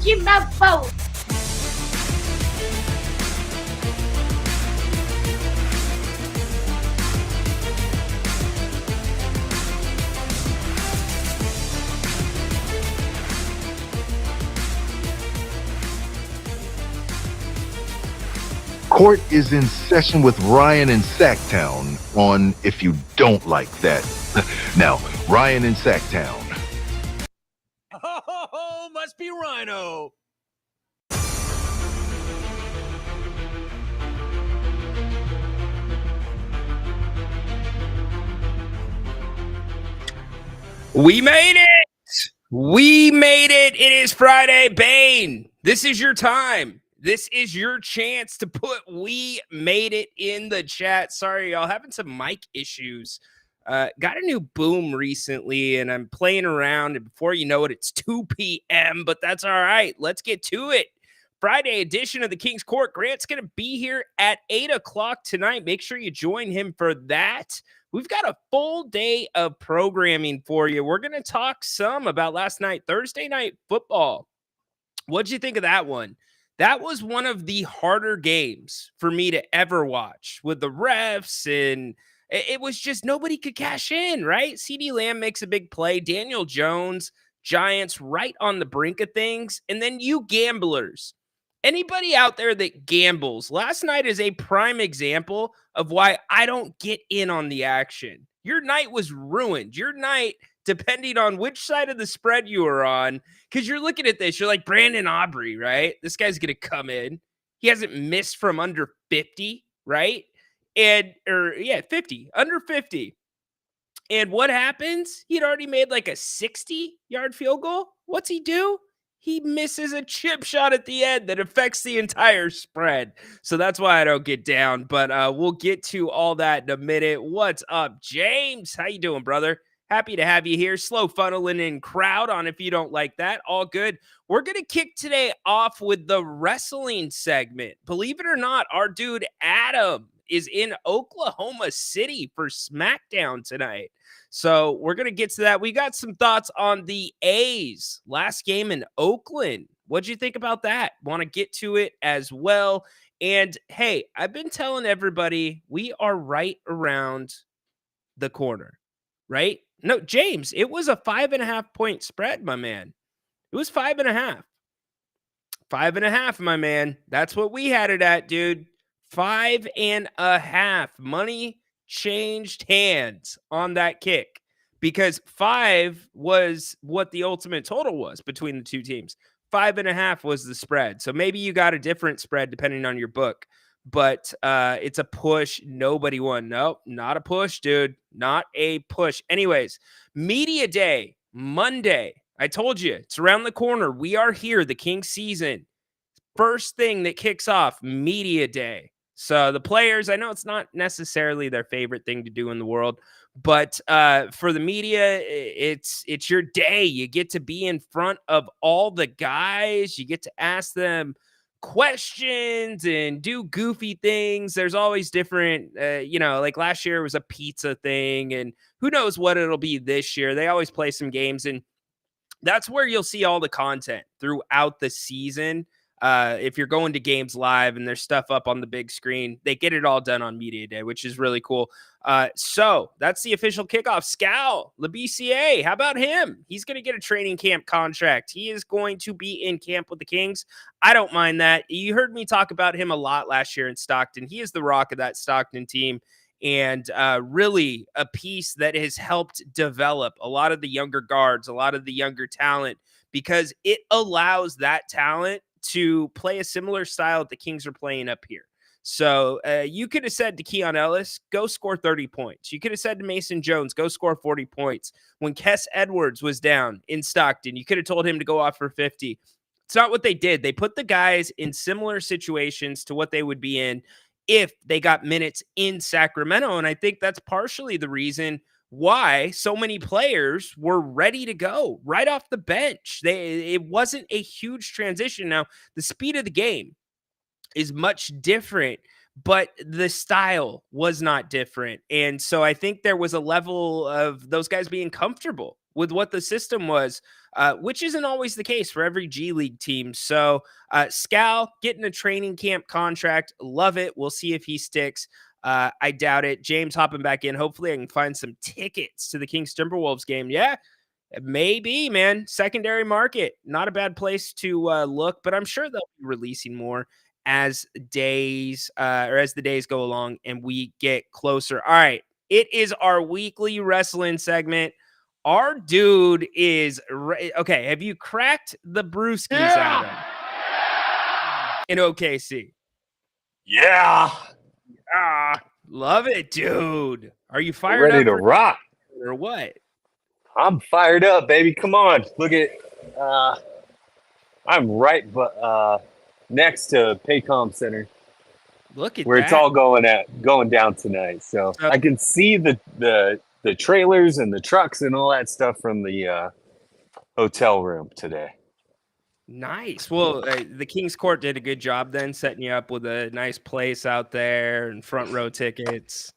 chim bao bầu. Court is in session with Ryan in Sacktown on If You Don't Like That. Now, Ryan in Sacktown. Oh, must be Rhino. We made it! We made it! It is Friday. Bane, this is your time. This is your chance to put "we made it" in the chat. Sorry, y'all, having some mic issues. Got a new boom recently, and I'm playing around, and before you know it, it's 2 p.m., but that's all right. Let's get to it. Friday edition of the King's Court. Grant's going to be here at 8 o'clock tonight. Make sure you join him for that. We've got a full day of programming for you. We're going to talk some about last night, Thursday night football. What'd you think of that one? That was one of the harder games for me to ever watch with the refs, and it was just nobody could cash in, right? CeeDee Lamb makes a big play. Daniel Jones, Giants right on the brink of things. And then you gamblers, anybody out there that gambles, last night is a prime example of why I don't get in on the action. Your night was ruined. Your night, depending on which side of the spread you were on, because you're looking at this, you're like Brandon Aubrey, right? This guy's going to come in. He hasn't missed from under 50, right? And, 50, under 50. And what happens? He'd already made like a 60-yard field goal. What's he do? He misses a chip shot at the end that affects the entire spread. So that's why I don't get down. But we'll get to all that in a minute. What's up, James? How you doing, brother? Happy to have you here. Slow funneling in crowd on If You Don't Like That. All good. We're going to kick today off with the wrestling segment. Believe it or not, our dude Adam is in Oklahoma City for SmackDown tonight. So we're going to get to that. We got some thoughts on the A's last game in Oakland. What'd you think about that? Want to get to it as well. And hey, I've been telling everybody we are right around the corner, right? No, James, it was a 5.5 point spread, my man. It was 5.5. 5.5, my man. That's what we had it at, dude. 5.5. Money changed hands on that kick because 5 was what the ultimate total was between the two teams. 5.5 was the spread. So maybe you got a different spread depending on your book, but it's a push. Nobody won. Nope, not a push, dude. Not a push. Anyways, media day, Monday. I told you it's around the corner. We are here, the Kings season. First thing that kicks off, media day. So the players, I know it's not necessarily their favorite thing to do in the world, but for the media, it's your day. You get to be in front of all the guys. You get to ask them questions and do goofy things. There's always different, like last year was a pizza thing, and who knows what it'll be this year. They always play some games, and that's where you'll see all the content throughout the season. If you're going to games live and there's stuff up on the big screen, they get it all done on media day, which is really cool. So that's the official kickoff. Scal, the BCA, how about him? He's going to get a training camp contract. He is going to be in camp with the Kings. I don't mind that. You heard me talk about him a lot last year in Stockton. He is the rock of that Stockton team, and really a piece that has helped develop a lot of the younger guards, a lot of the younger talent, because it allows that talent to play a similar style that the Kings are playing up here. So you could have said to Keon Ellis, go score 30 points. You could have said to Mason Jones, go score 40 points. When Kess Edwards was down in Stockton, you could have told him to go off for 50. It's not what they did. They put the guys in similar situations to what they would be in if they got minutes in Sacramento. And I think that's partially the reason why so many players were ready to go right off the bench. It wasn't a huge transition. Now, the speed of the game is much different, but the style was not different. And so I think there was a level of those guys being comfortable with what the system was, which isn't always the case for every G League team. So Scal getting a training camp contract. Love it. We'll see if he sticks. I doubt it. James hopping back in. Hopefully I can find some tickets to the Kings Timberwolves game. Yeah, maybe, man. Secondary market. Not a bad place to look, but I'm sure they'll be releasing more as days or as the days go along and we get closer. All right. It is our weekly wrestling segment. Our dude is okay. Have you cracked the brewskis at him in OKC? Yeah. Love it, dude. Are you fired Ready up to rock? or what? I'm fired up, baby. Come on. Look at I'm right next to Paycom Center Look at where that. it's all going down tonight. So I can see the trailers and the trucks and all that stuff from the hotel room today. Nice. Well, the King's Court did a good job then setting you up with a nice place out there and front row tickets.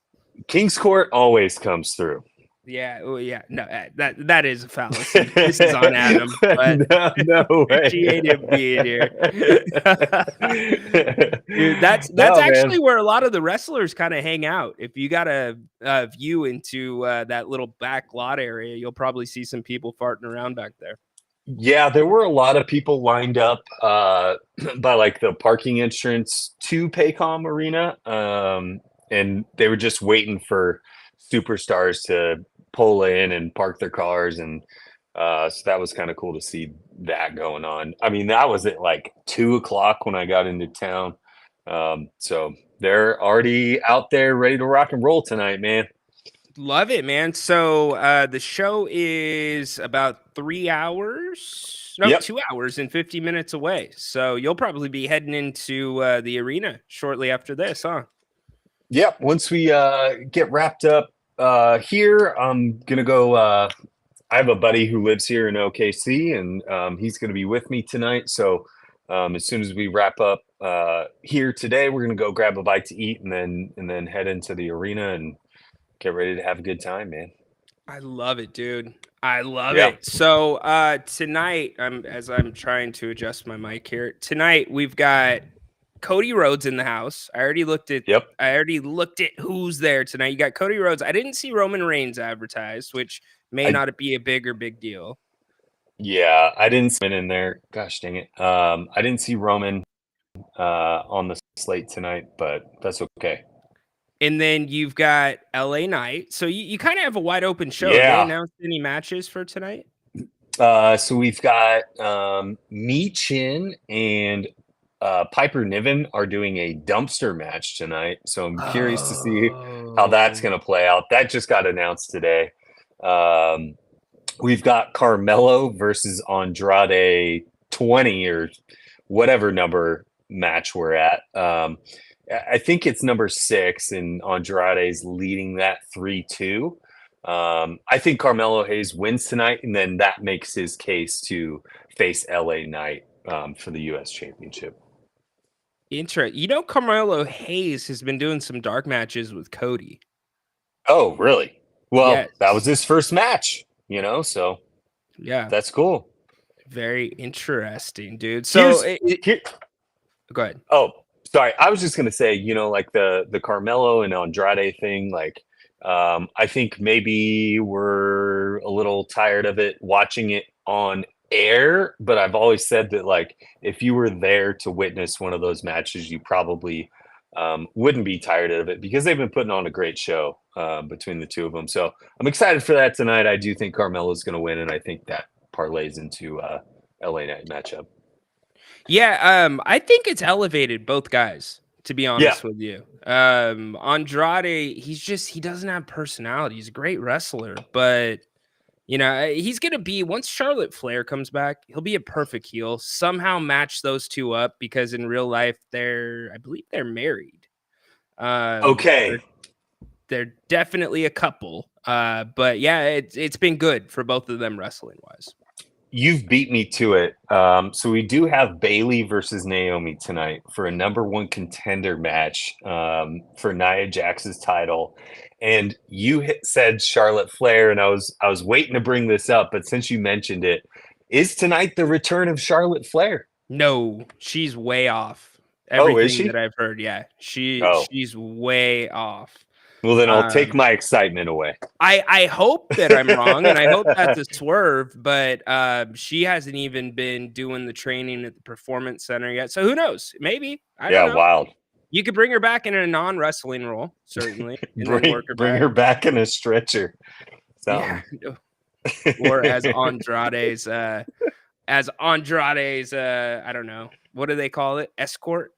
King's Court always comes through. Yeah. Oh, yeah. No, that is a fallacy. This is on Adam. But no way. Appreciate him being here. Dude, that's actually man. Where a lot of the wrestlers kind of hang out. If you got a view into that little back lot area, you'll probably see some people farting around back there. Yeah, there were a lot of people lined up by like the parking entrance to Paycom Arena, and they were just waiting for superstars to pull in and park their cars, and so that was kind of cool to see that going on. I mean, that was at like 2:00 when I got into town, so they're already out there ready to rock and roll tonight, man. Love it, man. So the show is about 3 hours. No, yep. 2 hours and 50 minutes away. So you'll probably be heading into the arena shortly after this, huh? Yep. Once we get wrapped up here, I'm going to go. I have a buddy who lives here in OKC, and he's going to be with me tonight. So as soon as we wrap up here today, we're going to go grab a bite to eat and then head into the arena and get ready to have a good time, man. I love it, dude. I love it. So tonight, as I'm trying to adjust my mic here, tonight we've got Cody Rhodes in the house. I already looked at who's there tonight. You got Cody Rhodes. I didn't see Roman Reigns advertised, which may not be a big deal. Yeah, I didn't see him in there. Gosh dang it. I didn't see Roman on the slate tonight, but that's okay. And then you've got LA Knight. So you kind of have a wide open show. Yeah. Have they announced any matches for tonight? So we've got Michin and Piper Niven are doing a dumpster match tonight. So I'm curious to see how that's going to play out. That just got announced today. We've got Carmelo versus Andrade 20 or whatever number match we're at. I think it's number 6, and Andrade's leading that 3-2. I think Carmelo Hayes wins tonight, and then that makes his case to face LA Knight for the U.S. Championship. Interesting. You know, Carmelo Hayes has been doing some dark matches with Cody. Oh, really? Well, yes. That was his first match, so yeah, that's cool. Very interesting, dude. So go ahead. Oh, sorry. I was just going to say, like the Carmelo and Andrade thing, like, I think maybe we're a little tired of it watching it on air, but I've always said that, like, if you were there to witness one of those matches, you probably wouldn't be tired of it because they've been putting on a great show between the two of them. So I'm excited for that tonight. I do think Carmelo's going to win, and I think that parlays into LA Knight matchup. Yeah, I think it's elevated both guys, to be honest with you. Andrade, he doesn't have personality. He's a great wrestler, but he's going to be, once Charlotte Flair comes back, he'll be a perfect heel. Somehow match those two up because in real life, I believe they're married. Okay. They're definitely a couple. But yeah, it's been good for both of them wrestling wise. You've beat me to it. So we do have Bailey versus Naomi tonight for a number one contender match for Nia Jax's title. And said Charlotte Flair, and I was waiting to bring this up, but since you mentioned it, is tonight the return of Charlotte Flair? No, she's way off. Oh, is Everything that she? I've heard, yeah, Oh, she's way off. well then I'll take Um, my excitement away. I hope that I'm wrong, and I hope that's a swerve. But she hasn't even been doing the training at the performance center yet. So who knows? Maybe, I don't Yeah, know. wild. You could bring her back in a non-wrestling role, certainly, and then Bring work her bring back. her back in a stretcher. Yeah, Something. or as Andrade's I don't know, what do they call it? Escort.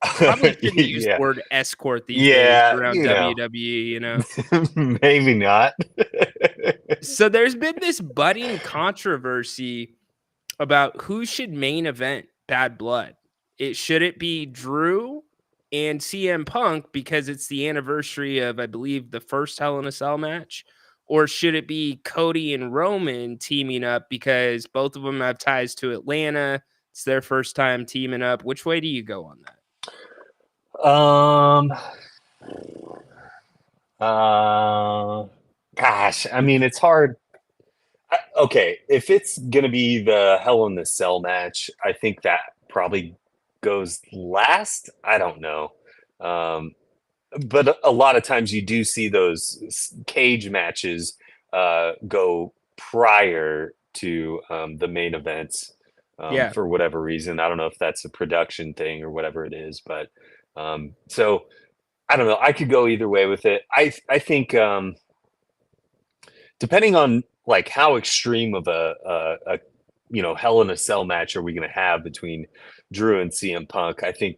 Probably shouldn't use the Yeah. word escort these days Yeah, around WWE. maybe not. So there's been this budding controversy about who should main event Bad Blood. Should it be Drew and CM Punk because it's the anniversary of, I believe, the first Hell in a Cell match? Or should it be Cody and Roman teaming up because both of them have ties to Atlanta? It's their first time teaming up. Which way do you go on that? Um, gosh, I mean, it's hard. Okay, if it's gonna be the Hell in the Cell match, I think that probably goes last. I don't know. Um, but a lot of times you do see those cage matches go prior to the main events Yeah. for whatever reason. I don't know if that's a production thing or whatever it is, but so I don't know. I could go either way with it. I think depending on like how extreme of a Hell in a Cell match are we going to have between Drew and CM Punk, I think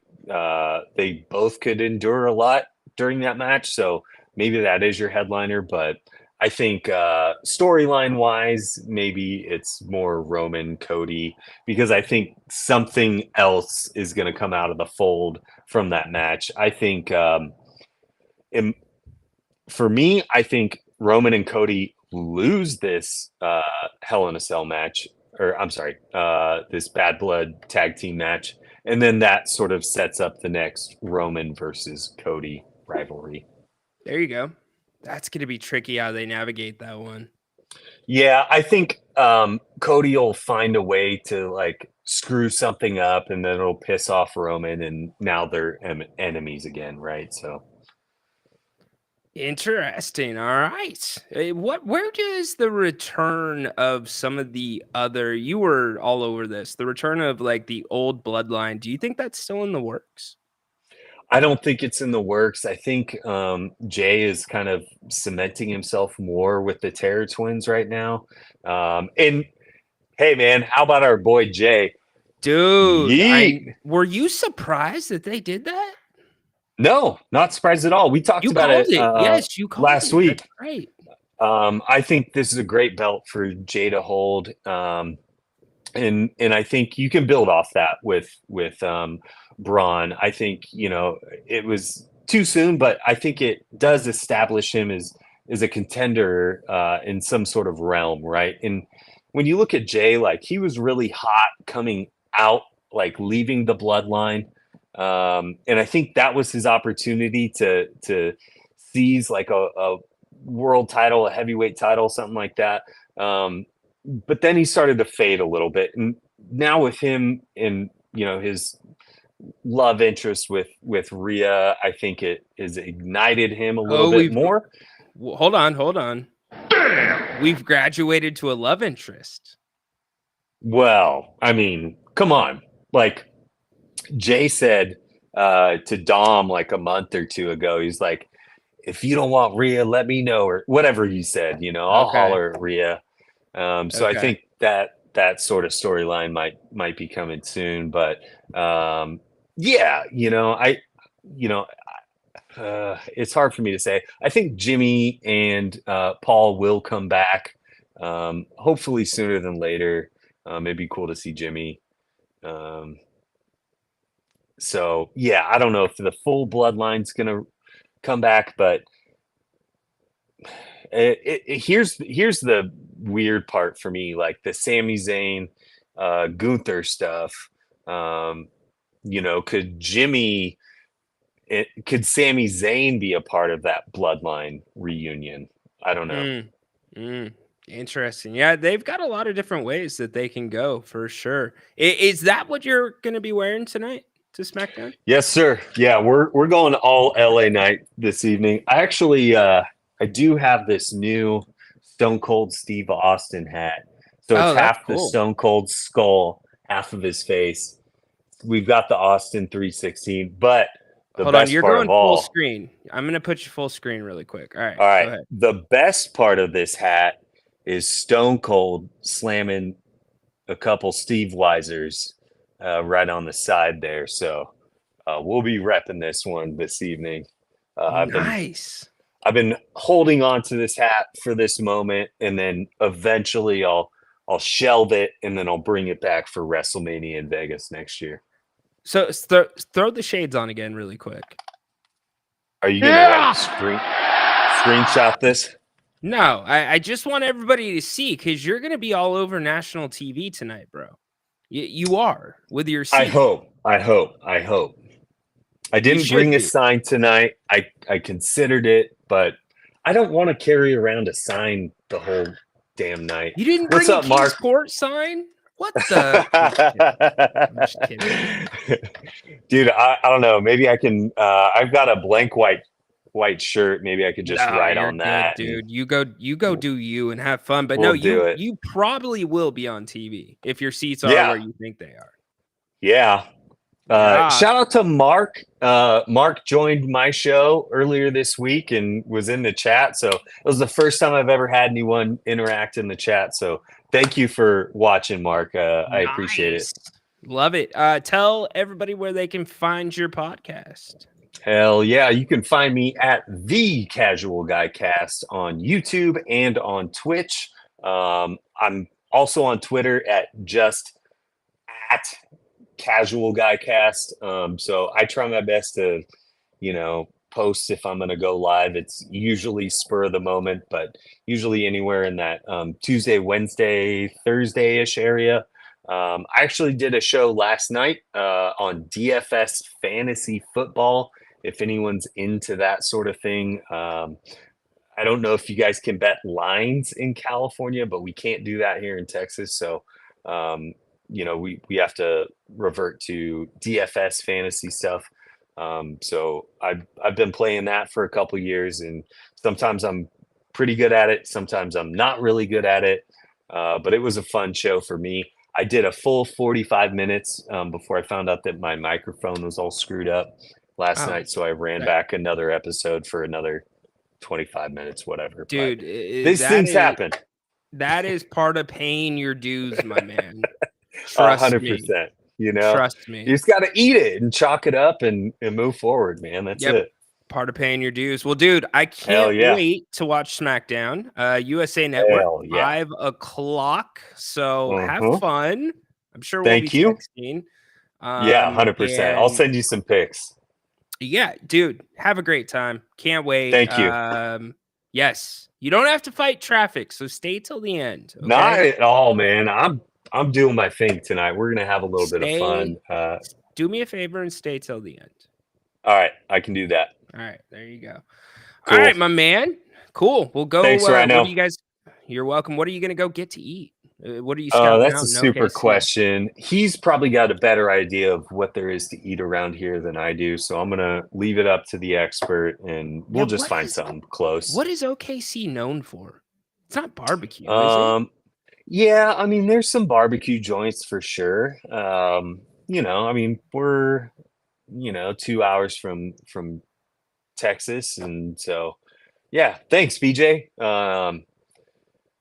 they both could endure a lot during that match. So maybe that is your headliner, but I think storyline wise, maybe it's more Roman Cody because I think something else is going to come out of the fold from that match. I think for me, I think Roman and Cody lose this Hell in a Cell match, or I'm sorry, this Bad Blood tag team match, and then that sort of sets up the next Roman versus Cody rivalry. There you go. That's going to be tricky how they navigate that one. Yeah, I think Cody will find a way to like screw something up, and then it'll piss off Roman, and now they're enemies again, right? So. Interesting. All right. Where does the return of some of the other, you were all over this, the return of like the old bloodline, do you think that's still in the works? I don't think it's in the works. I think Jay is kind of cementing himself more with the Terror Twins right now. And hey, man, how about our boy Jay? Dude, Yeet. were you surprised that they did that? No, not surprised at all. We talked You about called it it. Yes, you called last it. That's week. right. I think this is a great belt for Jay to hold. And I think you can build off that with Braun. I think it was too soon, but I think it does establish him as a contender in some sort of realm, right? And when you look at Jay, like he was really hot coming out, like leaving the bloodline, and I think that was his opportunity to seize like a world title, a heavyweight title, something like that. But then he started to fade a little bit, and now with him and his love interest with Rhea, I think it has ignited him a little bit more. Hold on. Damn. We've graduated to a love interest. Well, I mean, come on. Like Jay said to Dom like a month or two ago, he's like, if you don't want Rhea, let me know, or whatever he said, I'll holler at Rhea. So I think that sort of storyline might be coming soon, but yeah, it's hard for me to say. I think Jimmy and Paul will come back, hopefully sooner than later. It'd be cool to see Jimmy. So yeah, I don't know if the full bloodline's gonna come back, but here's the weird part for me, like the Sami Zayn, Gunther stuff. You know, could Sami Zayn be a part of that bloodline reunion? I don't know. Interesting. Yeah, they've got a lot of different ways that they can go for sure. Is that what you're going to be wearing tonight to SmackDown? Yes, sir. Yeah, we're going all LA night this evening. I actually I do have this new Stone Cold Steve Austin hat. So it's Oh, that's half the cool. Stone Cold skull, half of his face. We've got the Austin 316, but the Hold on, best you're part going of full all, screen. I'm going to put you full screen really quick. All right, all go right, ahead. the best part of this hat is Stone Cold slamming a couple Steve Weisers right on the side there. So we'll be repping this one this evening. Nice. I've been holding on to this hat for this moment, and then eventually I'll shelve it, and then I'll bring it back for WrestleMania in Vegas next year. So throw the shades on again really quick. Are you gonna like screenshot this? No, I just want everybody to see because you're going to be all over national TV tonight, bro. You are with your seat. I hope. I You didn't should bring a be. sign tonight. I considered it, but I don't want to carry around a sign the whole damn night. You didn't What's bring a up, Mark? Kingsport sign? What the? I'm just kidding. Dude, I don't know. Maybe I can. I've got a blank white shirt. Maybe I could just No, write you're on good, that. dude. You go do you and have fun. But no, We'll do it. you probably will be on TV if your seats are Yeah. where you think they are. Yeah. Yeah. Shout out to Mark. Mark joined my show earlier this week and was in the chat. So it was the first time I've ever had anyone interact in the chat. So thank you for watching, Mark. I appreciate it. Love it. Tell everybody where they can find your podcast. Hell yeah. You can find me at The Casual Guy Cast on YouTube and on Twitch. I'm also on Twitter at Casual Guy Cast. So I try my best to, post if I'm going to go live. It's usually spur of the moment, but usually anywhere in that Tuesday, Wednesday, Thursday-ish area. I actually did a show last night on DFS fantasy football. If anyone's into that sort of thing, I don't know if you guys can bet lines in California, but we can't do that here in Texas. So, we have to revert to DFS fantasy stuff. So I've been playing that for a couple years, and sometimes I'm pretty good at it. Sometimes I'm not really good at it. But it was a fun show for me. I did a full 45 minutes before I found out that my microphone was all screwed up last night. So I ran back another episode for another 25 minutes, whatever. Dude, these things happen. That is part of paying your dues, my man. Trust 100%. me. Trust me. You just got to eat it and chalk it up and move forward, man. That's it. Part of paying your dues. Well, dude, I can't wait to watch SmackDown. USA Network, 5 o'clock. So have fun. I'm sure we'll be texting. 100%. I'll send you some pics. Yeah, dude, have a great time. Can't wait. Thank you. Yes, you don't have to fight traffic, so stay till the end. Okay? Not at all, man. I'm doing my thing tonight. We're gonna have a little bit of fun. Do me a favor and stay till the end. All right, I can do that. All right, there you go. Cool. All right, my man. Cool. We'll go. Thanks, Rhino. What do you guys? You're welcome. What are you gonna go get to eat? What are you scouting that's out a in super OKC? question. He's probably got a better idea of what there is to eat around here than I do. So I'm going to leave it up to the expert, and we'll just find something close. What is OKC known for? It's not barbecue, is it? Yeah, I mean, there's some barbecue joints for sure. We're 2 hours from Texas, and so yeah, thanks, BJ.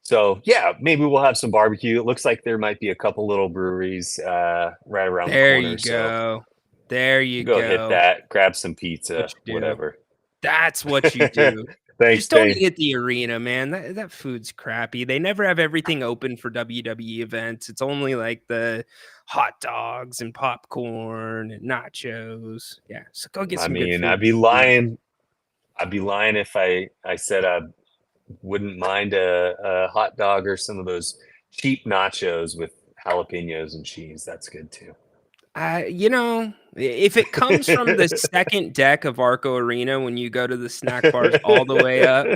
So yeah, maybe we'll have some barbecue. It looks like there might be a couple little breweries right around the corner. There you go. There you go. Hit that. Grab some pizza, whatever. That's what you do. Thanks. Just don't eat at the arena, man. That food's crappy. They never have everything open for WWE events. It's only like the hot dogs and popcorn and nachos. Yeah, so go get some. I'd be lying. I'd be lying if I said I'd wouldn't mind a hot dog or some of those cheap nachos with jalapenos and cheese. That's good too. If it comes from the second deck of Arco Arena when you go to the snack bars all the way up,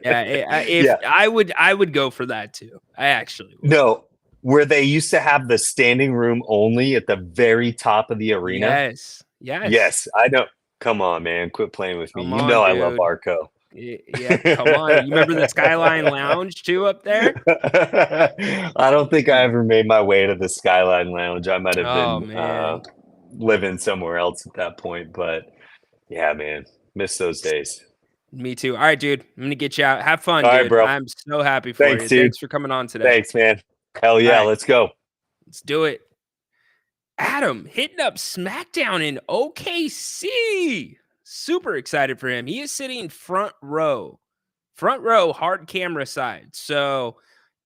yeah, if Yeah. I would go for that too. I actually would. No, where they used to have the standing room only at the very top of the arena. Yes. Yes. Yes, I know. Come on, man. Quit playing with me. Come You on, know I love dude. Arco. Yeah, come on. You remember the Skyline Lounge too up there? I don't think I ever made my way to the Skyline Lounge. I might have Oh been man. living somewhere else at that point, but yeah, man, miss those days. Me too. All right, dude. I'm gonna get you out. Have fun, All right, dude. bro. I'm so happy for Thanks, you. dude. Thanks for coming on today. Thanks, man. Hell All yeah, right, let's go. let's do it. Adam hitting up SmackDown in OKC. Super excited for him. He is sitting front row, hard camera side. So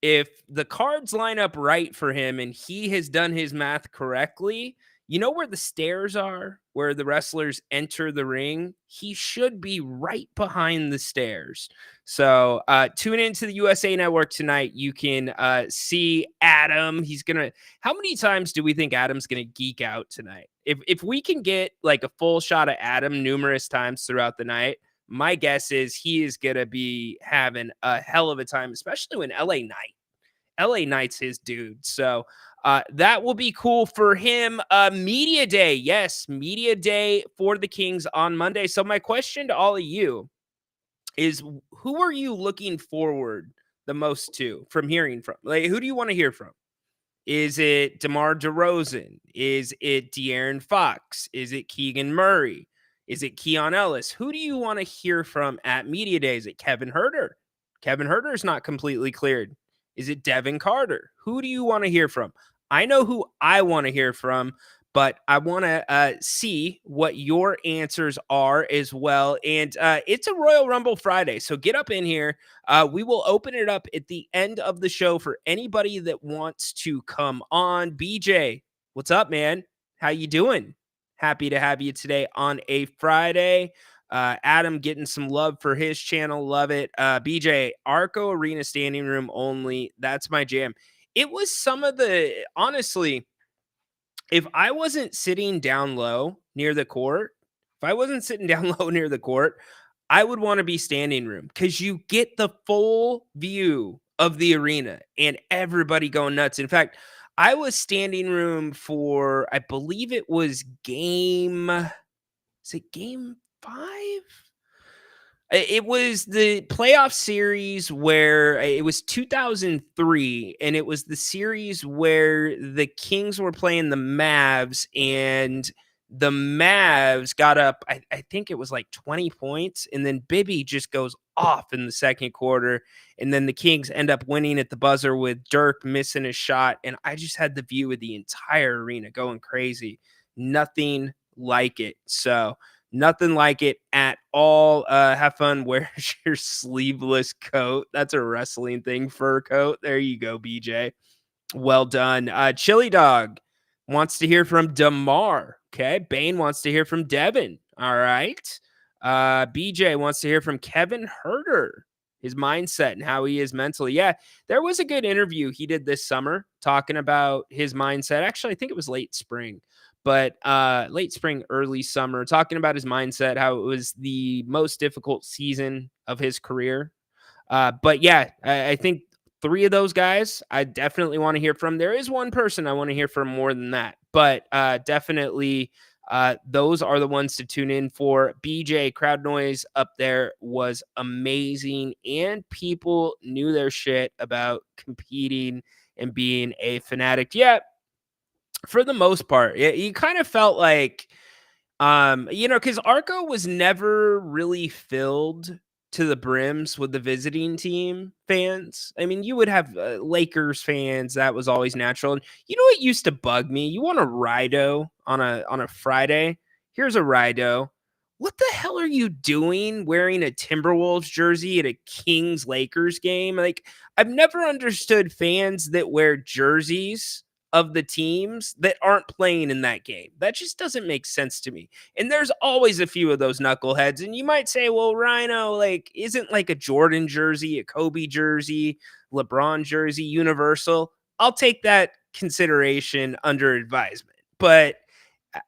if the cards line up right for him and he has done his math correctly, you know where the stairs are, where the wrestlers enter the ring? He should be right behind the stairs. So tune into the USA Network tonight. You can see Adam. How many times do we think Adam's gonna geek out tonight? If we can get like a full shot of Adam numerous times throughout the night, my guess is he is going to be having a hell of a time, especially when LA Knight's his dude. So that will be cool for him. Media day. Yes, media day for the Kings on Monday. So my question to all of you is, who are you looking forward the most to from hearing from? Like, who do you want to hear from? Is it DeMar DeRozan? Is it De'Aaron Fox? Is it Keegan Murray? Is it Keon Ellis? Who do you want to hear from at media day? Is it Kevin Huerter? Kevin Huerter is not completely cleared. Is it Devin Carter? Who do you want to hear from? I know who I want to hear from, but I want to see what your answers are as well. And it's a Royal Rumble Friday, so get up in here. We will open it up at the end of the show for anybody that wants to come on. BJ, what's up, man? How you doing? Happy to have you today on a Friday. Adam getting some love for his channel. Love it. BJ, Arco Arena standing room only. That's my jam. It was honestly, if I wasn't sitting down low near the court, I would want to be standing room because you get the full view of the arena and everybody going nuts. In fact, I was standing room for, I believe it was game 5? It was the playoff series where it was 2003, and it was the series where the Kings were playing the Mavs, and the Mavs got up, I think it was like 20 points, and then Bibby just goes off in the second quarter, and then the Kings end up winning at the buzzer with Dirk missing a shot, and I just had the view of the entire arena going crazy. Nothing like it. So nothing like it at all. Have fun. Where's your sleeveless coat? That's a wrestling thing. Fur coat. There you go, BJ. Well done. Chili Dog wants to hear from DeMar. Okay. Bane wants to hear from Devin. All right. BJ wants to hear from Kevin Herter, his mindset and how he is mentally. Yeah, there was a good interview he did this summer talking about his mindset. Actually, I think it was late spring, early summer, talking about his mindset, how it was the most difficult season of his career. But yeah, I think 3 of those guys I definitely want to hear from. There is one person I want to hear from more than that, but definitely those are the ones to tune in for. BJ, crowd noise up there was amazing, and people knew their shit about competing and being a fanatic. Yeah, for the most part, you kind of felt like, because Arco was never really filled to the brims with the visiting team fans. I mean, you would have Lakers fans. That was always natural. And you know what used to bug me? You want a Rido on a Friday? Here's a Rido. What the hell are you doing wearing a Timberwolves jersey at a Kings Lakers game? Like, I've never understood fans that wear jerseys of the teams that aren't playing in that game. That just doesn't make sense to me. And there's always a few of those knuckleheads. And you might say, well, Rhino, like, isn't like a Jordan jersey, a Kobe jersey, LeBron jersey universal? I'll take that consideration under advisement. But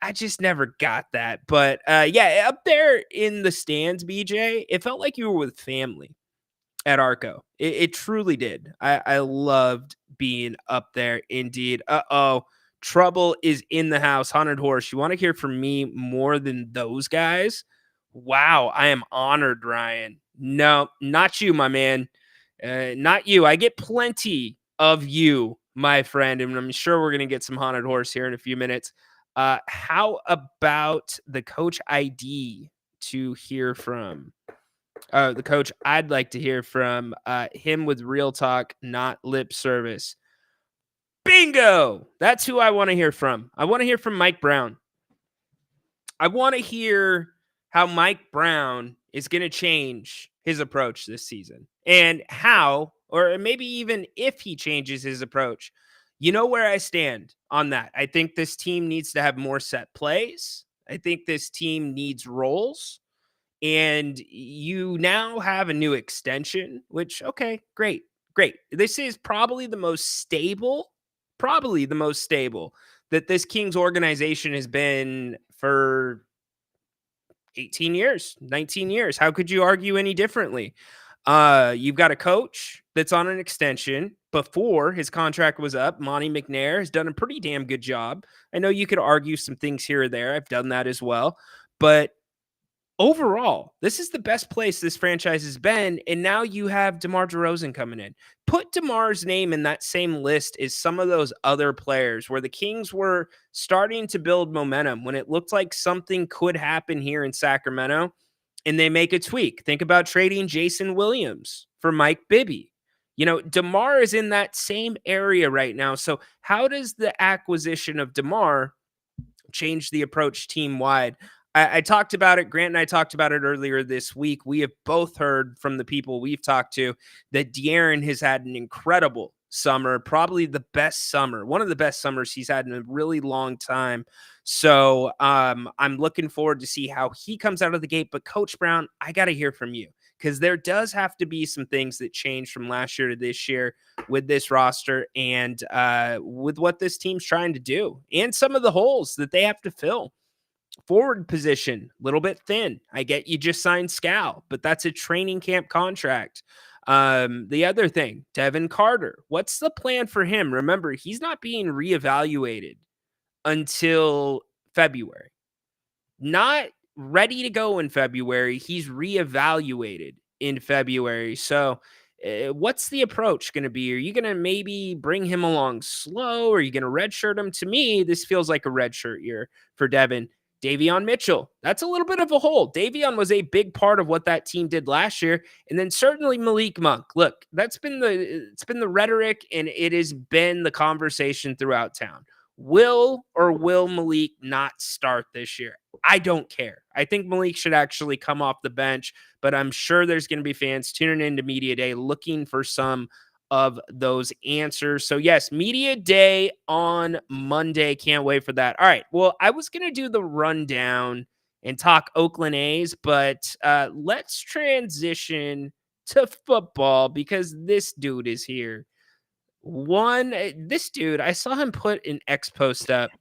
I just never got that. But yeah, up there in the stands, BJ, it felt like you were with family at Arco. It truly did. I loved being up there indeed. Trouble is in the house. Haunted Horse, you want to hear from me more than those guys? Wow, I am honored, Ryan. No, not you, my man. Not you. I get plenty of you, my friend, and I'm sure we're going to get some Haunted Horse here in a few minutes. How about the coach ID to hear from? The coach I'd like to hear from, him with real talk, not lip service. Bingo! That's who I want to hear from. I want to hear from Mike Brown. I want to hear how Mike Brown is going to change his approach this season and how, or maybe even if he changes his approach. You know where I stand on that. I think this team needs to have more set plays. I think this team needs roles. And you now have a new extension, which, okay, great. This is probably the most stable that this Kings organization has been for 18 years, 19 years. How could you argue any differently? You've got a coach that's on an extension before his contract was up. Monty McNair has done a pretty damn good job. I know you could argue some things here or there. I've done that as well. But overall, this is the best place this franchise has been, and now you have DeMar DeRozan coming in. Put DeMar's name in that same list as some of those other players where the Kings were starting to build momentum when it looked like something could happen here in Sacramento, and they make a tweak. Think about trading Jason Williams for Mike Bibby. You know, DeMar is in that same area right now. So how does the acquisition of DeMar change the approach team-wide? I talked about it. Grant and I talked about it earlier this week. We have both heard from the people we've talked to that De'Aaron has had an incredible summer, probably the best summer, one of the best summers he's had in a really long time. So I'm looking forward to see how he comes out of the gate. But Coach Brown, I got to hear from you because there does have to be some things that change from last year to this year with this roster and with what this team's trying to do and some of the holes that they have to fill. Forward position, a little bit thin. I get you just signed Scal, but that's a training camp contract. The other thing, Devin Carter, what's the plan for him? Remember, he's not being reevaluated until February. Not ready to go in February. He's reevaluated in February. So what's the approach going to be? Are you going to maybe bring him along slow? Or are you going to redshirt him? To me, this feels like a redshirt year for Devin. Davion Mitchell, that's a little bit of a hole. Davion was a big part of what that team did last year. And then certainly Malik Monk. Look, it's been the rhetoric and it has been the conversation throughout town. Will Malik not start this year? I don't care. I think Malik should actually come off the bench, but I'm sure there's going to be fans tuning into Media Day looking for some of those answers. So yes, Media Day on Monday. Can't wait for that. All right. Well, I was going to do the rundown and talk Oakland A's, but let's transition to football because this dude is here. This dude, I saw him put an X post up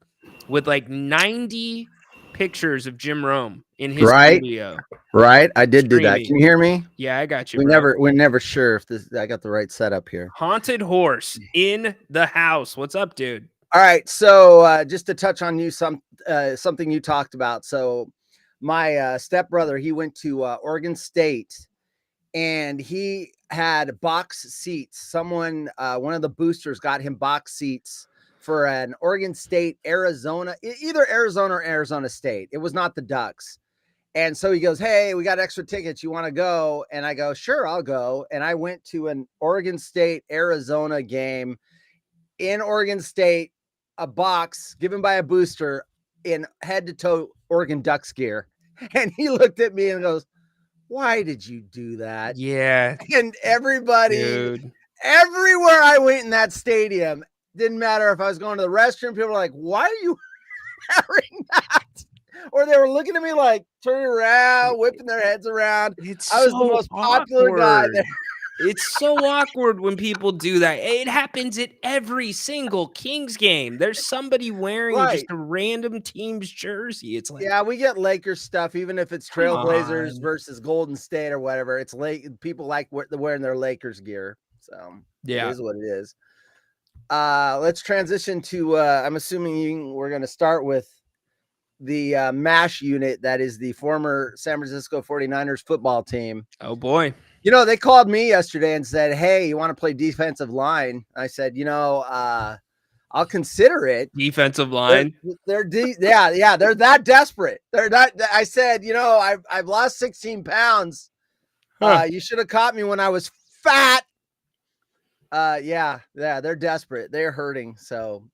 with like 90 pictures of Jim Rome in his studio. Right. I did do that. Can you hear me? Yeah, I got you. We're never sure if I got the right setup here. Haunted Horse in the house. What's up, dude? All right. So just to touch on something you talked about. So my stepbrother, he went to Oregon State and he had box seats. Someone, one of the boosters got him box seats for an Oregon State, Arizona, either Arizona or Arizona State. It was not the Ducks. And so he goes, hey, we got extra tickets. You want to go? And I go, sure, I'll go. And I went to an Oregon State, Arizona game in Oregon State, a box given by a booster in head to toe Oregon Ducks gear. And he looked at me and goes, why did you do that? Yeah. And everybody, dude, everywhere I went in that stadium, Didn't matter if I was going to the restroom. People were like, "Why are you wearing that?" Or they were looking at me like turning around, whipping their heads around. It's I was so the most popular guy awkward. there. It's so awkward when people do that. It happens at every single Kings game. There's somebody wearing just Right. a random team's jersey. It's like, Yeah, we get Lakers stuff, even if it's come Trailblazers on. versus Golden State or whatever. It's late. People like wearing their Lakers gear. So it Yeah. is what it is. Let's transition to I'm assuming we're going to start with the MASH unit that is the former San Francisco 49ers football team. Oh boy. You know, they called me yesterday and said, "Hey, you want to play defensive line?" I said, I'll consider it. Defensive line. They're they're that desperate. They're not. I said, I've lost 16 pounds. Huh. You should have caught me when I was fat. Yeah, they're desperate. They're hurting. So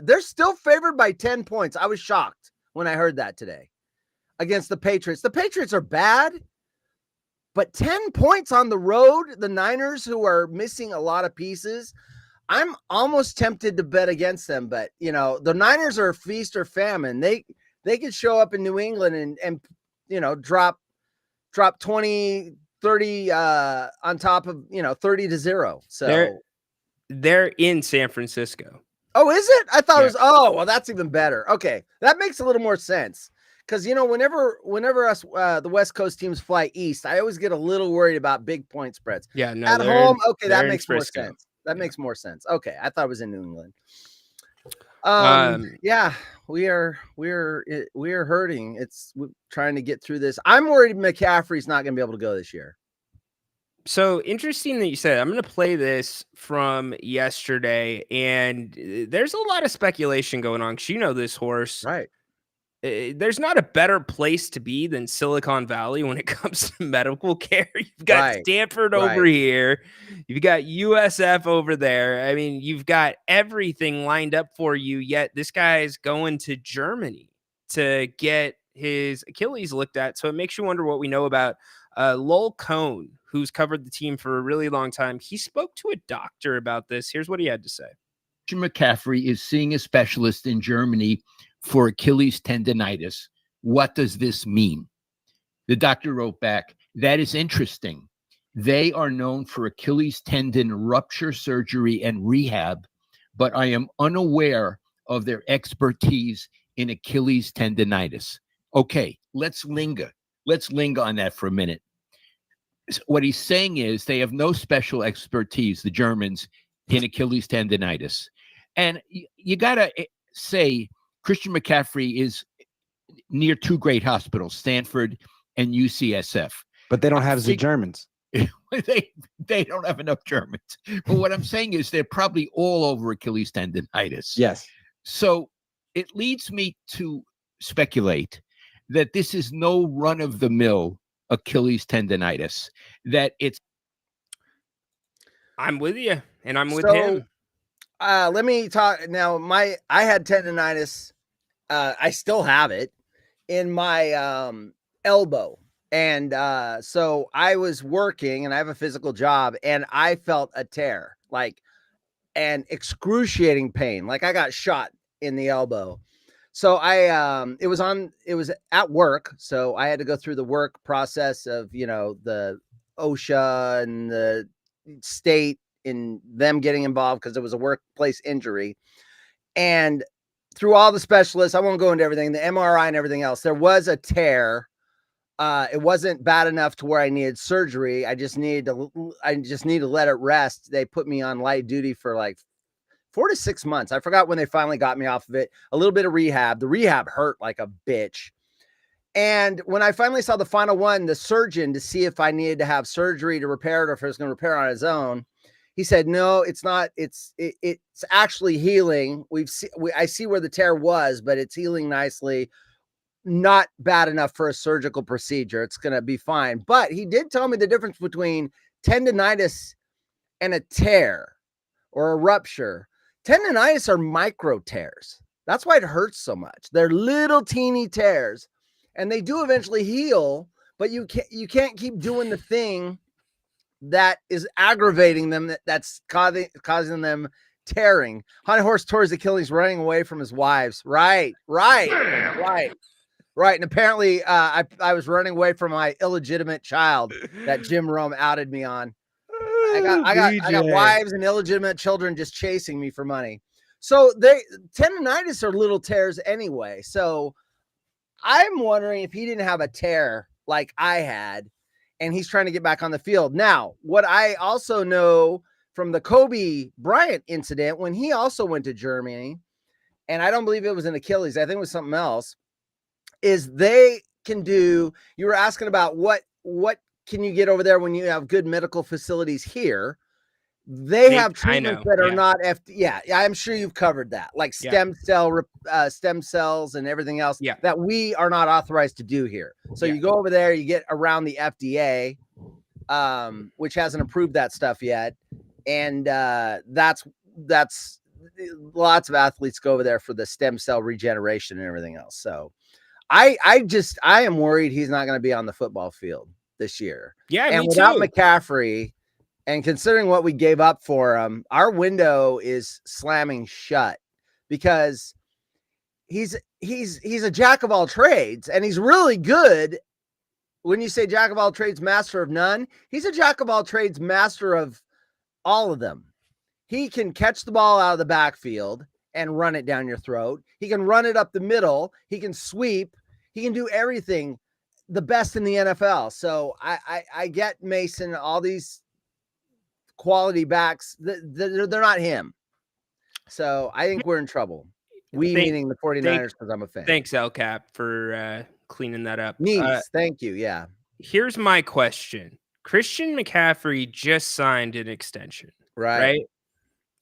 they're still favored by 10 points. I was shocked when I heard that today against the Patriots. The Patriots are bad, but 10 points on the road, the Niners, who are missing a lot of pieces, I'm almost tempted to bet against them. But, the Niners are feast or famine. They could show up in New England and drop 20, 30 on top of, 30-0. So they're in San Francisco. Oh, is it? I thought Yeah. it was. Oh, well, that's even better. Okay, that makes a little more sense. Because whenever us the West Coast teams fly east, I always get a little worried about big point spreads. Yeah, no, At home, okay, that they're in makes more Frisco. sense. That makes more sense. Okay, I thought it was in New England. Yeah, we're hurting. We're trying to get through this. I'm worried McCaffrey's not going to be able to go this year. So interesting that you said. I'm going to play this from yesterday, and there's a lot of speculation going on because this horse. Right. There's not a better place to be than Silicon Valley when it comes to medical care. You've got Stanford over here. You've got USF over there. I mean, you've got everything lined up for you, yet this guy is going to Germany to get his Achilles looked at. So it makes you wonder what we know about Lowell Cohn, who's covered the team for a really long time. He spoke to a doctor about this. Here's what he had to say. McCaffrey is seeing a specialist in Germany for Achilles tendonitis. What does this mean? The doctor wrote back, that is interesting. They are known for Achilles tendon rupture surgery and rehab, but I am unaware of their expertise in Achilles tendonitis. Okay, let's linger. Let's linger on that for a minute. What he's saying is they have no special expertise, the Germans, in Achilles tendonitis. And you got to say, Christian McCaffrey is near two great hospitals, Stanford and UCSF. But they don't have the Germans. They don't have enough Germans. But what I'm saying is they're probably all over Achilles tendonitis. Yes. So it leads me to speculate that this is no run-of-the-mill Achilles tendonitis, that it's... I'm with you, and I'm with him. Let me talk now. I had tendonitis. I still have it in my elbow. And so I was working and I have a physical job and I felt a tear, and excruciating pain. Like I got shot in the elbow. So it was at work. So I had to go through the work process of, the OSHA and the state in them getting involved because it was a workplace injury. And through all the specialists, I won't go into everything, the MRI and everything else, there was a tear. It wasn't bad enough to where I needed surgery. I just need to let it rest. They put me on light duty for 4 to 6 months. I forgot when they finally got me off of it. A little bit of rehab. The rehab hurt like a bitch. And when I finally saw the final one, the surgeon, to see if I needed to have surgery to repair it or if it was going to repair on its own, he said, no, it's not. It's actually healing. I see where the tear was, but it's healing nicely. Not bad enough for a surgical procedure. It's going to be fine. But he did tell me the difference between tendonitis and a tear or a rupture. Tendonitis are micro tears. That's why it hurts so much. They're little teeny tears and they do eventually heal, but you can't keep doing the thing that is aggravating them, that's causing them tearing. Hunter horse tore his Achilles running away from his wives. Right. And apparently, I was running away from my illegitimate child that Jim Rome outed me on. I got wives and illegitimate children just chasing me for money. So tendonitis are little tears anyway. So I'm wondering if he didn't have a tear like I had, and he's trying to get back on the field. Now, what I also know from the Kobe Bryant incident, when he also went to Germany, and I don't believe it was an Achilles, I think it was something else, is they can do, you were asking about what can you get over there when you have good medical facilities here? They have treatments that are not I'm sure you've covered that, like stem cells and everything else that we are not authorized to do here. So you go over there, you get around the FDA, which hasn't approved that stuff yet, and that's lots of athletes go over there for the stem cell regeneration and everything else. So I am worried he's not going to be on the football field this year. Yeah, and me without too. McCaffrey, and considering what we gave up for him, our window is slamming shut because he's a jack of all trades, and he's really good. When you say jack of all trades, master of none, he's a jack of all trades, master of all of them. He can catch the ball out of the backfield and run it down your throat. He can run it up the middle. He can sweep. He can do everything, the best in the NFL. So I get Mason, all these quality backs, they're not him. So I think we're in trouble. Meaning the 49ers, because I'm a fan. Thanks, LCAP, for cleaning that up. Thank you. Yeah. Here's my question. Christian McCaffrey just signed an extension. Right?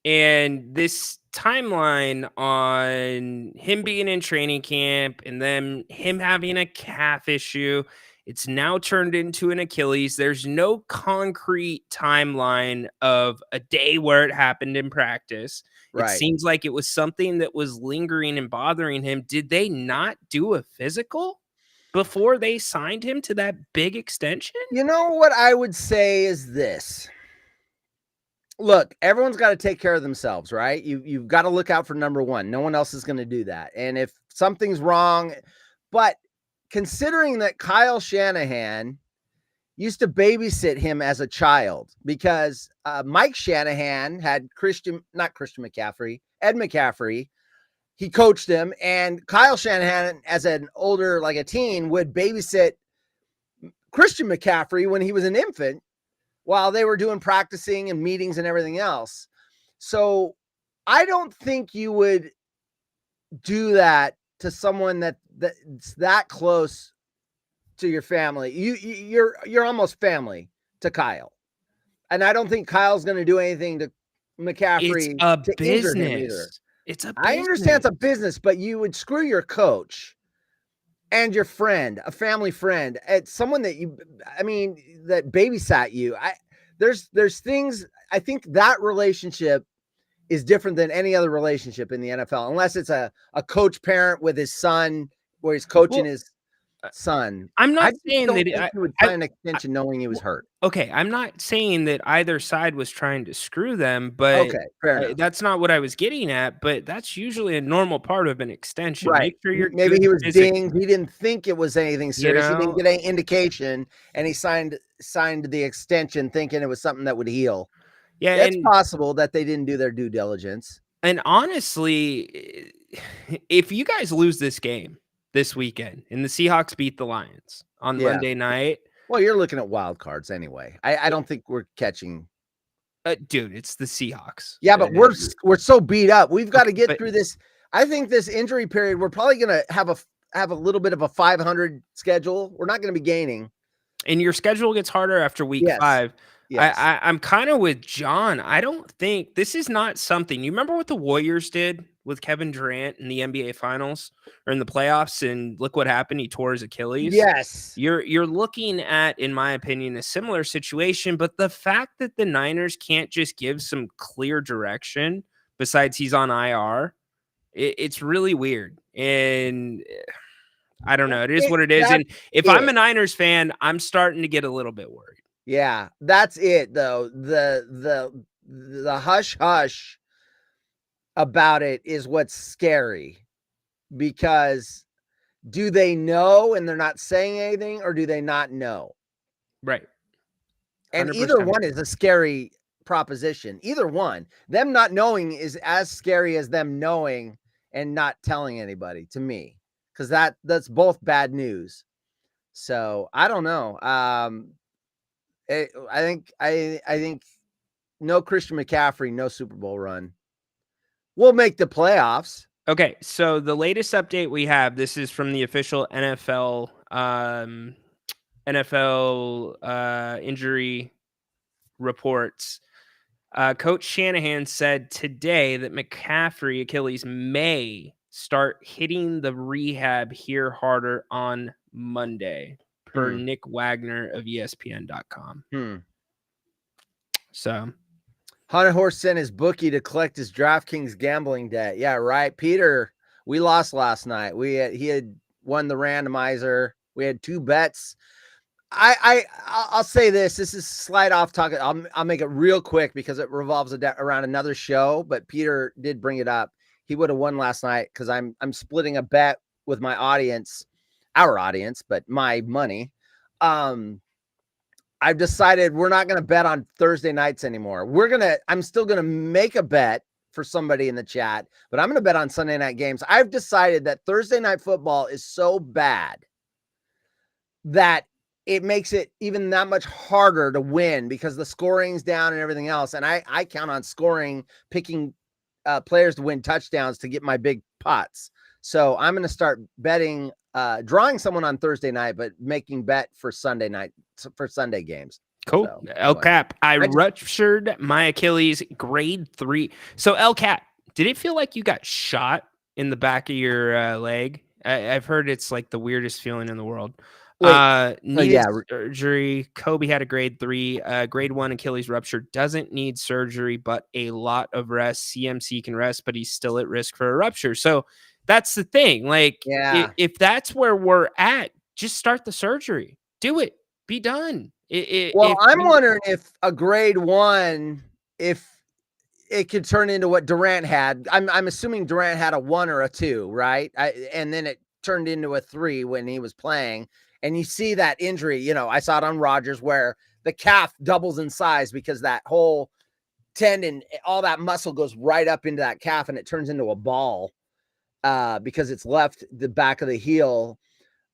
And this timeline on him being in training camp and then him having a calf issue, it's now turned into an Achilles. There's no concrete timeline of a day where it happened in practice. It seems like it was something that was lingering and bothering him. Did they not do a physical before they signed him to that big extension? You know what I would say is this. Look, everyone's got to take care of themselves, right? You've got to look out for number one. No one else is going to do that. And if something's wrong, but considering that Kyle Shanahan used to babysit him as a child, because Mike Shanahan had Ed McCaffrey. He coached him, and Kyle Shanahan, as an older, like a teen, would babysit Christian McCaffrey when he was an infant, while they were doing practicing and meetings and everything else. So I don't think you would do that to someone that's that close to your family. You're almost family to Kyle. And I don't think Kyle's going to do anything to McCaffrey. It's a to injure him either. business. It's a business. I understand it's a business, but you would screw your coach and your friend, a family friend, it's someone that that babysat you. There's things, I think that relationship is different than any other relationship in the NFL, unless it's a coach parent with his son, where he's coaching his son. I'm not saying that he would sign an extension knowing he was hurt. Okay, I'm not saying that either side was trying to screw them, but fair enough. That's not what I was getting at. But that's usually a normal part of an extension. Right. Make sure you're Maybe he was dinged. He didn't think it was anything serious. You know? He didn't get any indication, and he signed the extension thinking it was something that would heal. Yeah, it's possible that they didn't do their due diligence. And honestly, if you guys lose this game this weekend and the Seahawks beat the Lions on Monday night. Well, you're looking at wild cards anyway. I don't think we're catching. Dude, it's the Seahawks. Yeah, but we're so beat up. We've got to get through this. I think this injury period, we're probably going to have a little bit of a 500 schedule. We're not going to be gaining. And your schedule gets harder after week 5. Yes. I'm kind of with John. I don't think this is not something. You remember what the Warriors did with Kevin Durant in the NBA Finals or in the playoffs, and look what happened. He tore his Achilles. Yes. You're looking at, in my opinion, a similar situation, but the fact that the Niners can't just give some clear direction besides he's on IR, it's really weird. And I don't know. It is what it is. And if I'm a Niners fan, I'm starting to get a little bit worried. Yeah, that's it though. The hush hush about it is what's scary, because do they know and they're not saying anything, or do they not know? Right. And 100%. either one is a scary proposition. Either one. Them not knowing is as scary as them knowing and not telling anybody, to me, because that's both bad news. So I don't know. I think no Christian McCaffrey, no Super Bowl run. We'll make the playoffs. Okay, so the latest update we have, this is from the official NFL injury reports. Coach Shanahan said today that McCaffrey Achilles may start hitting the rehab here harder on Monday, per Nick Wagner of ESPN.com. So Hunter Horse sent his bookie to collect his DraftKings gambling debt. Yeah, right. Peter, we lost last night. He had won the randomizer. We had 2 bets. I'll say this. This is slight off topic. I'll make it real quick because it revolves around another show. But Peter did bring it up. He would have won last night because I'm splitting a bet with my audience, our audience, but my money. I've decided we're not going to bet on Thursday nights anymore. I'm still going to make a bet for somebody in the chat, but I'm going to bet on Sunday night games. I've decided that Thursday night football is so bad that it makes it even that much harder to win because the scoring's down and everything else. And I count on picking players to win touchdowns to get my big pots. So I'm going to start betting, drawing someone on Thursday night, but making bet for Sunday night, for Sunday games. Cool. So, El Cap, I ruptured my Achilles grade 3. So El Cap, did it feel like you got shot in the back of your leg? I've heard it's like the weirdest feeling in the world. Needed surgery. Kobe had a grade 3, grade 1 Achilles rupture, doesn't need surgery, but a lot of rest. CMC can rest, but he's still at risk for a rupture. So that's the thing. Like, if that's where we're at, just start the surgery. Do it. Be done. I'm wondering if a grade 1, if it could turn into what Durant had. I'm assuming Durant had a 1 or a 2, right? And then it turned into a 3 when he was playing. And you see that injury, I saw it on Rodgers where the calf doubles in size because that whole tendon, all that muscle goes right up into that calf and it turns into a ball because it's left the back of the heel.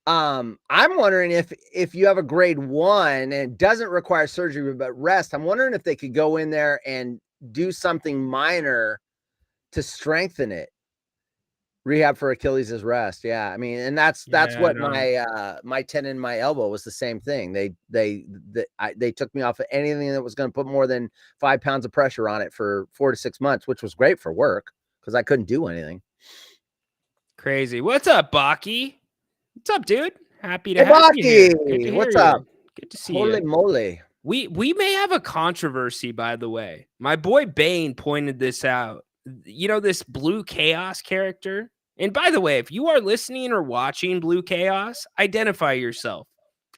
I'm wondering if you have a grade 1 and it doesn't require surgery but rest, I'm wondering if they could go in there and do something minor to strengthen it. Rehab for Achilles is rest. Yeah. I mean, and that's what my tendon in my elbow was the same thing. They took me off of anything that was going to put more than 5 pounds of pressure on it for 4 to 6 months, which was great for work because I couldn't do anything. Crazy. What's up, Baki? What's up, dude? Happy to have you here. Good to hear What's you. up? Good to see Holy you. moly. We may have a controversy, by the way. My boy Bane pointed this out. This Blue Chaos character. And by the way, if you are listening or watching Blue Chaos, identify yourself.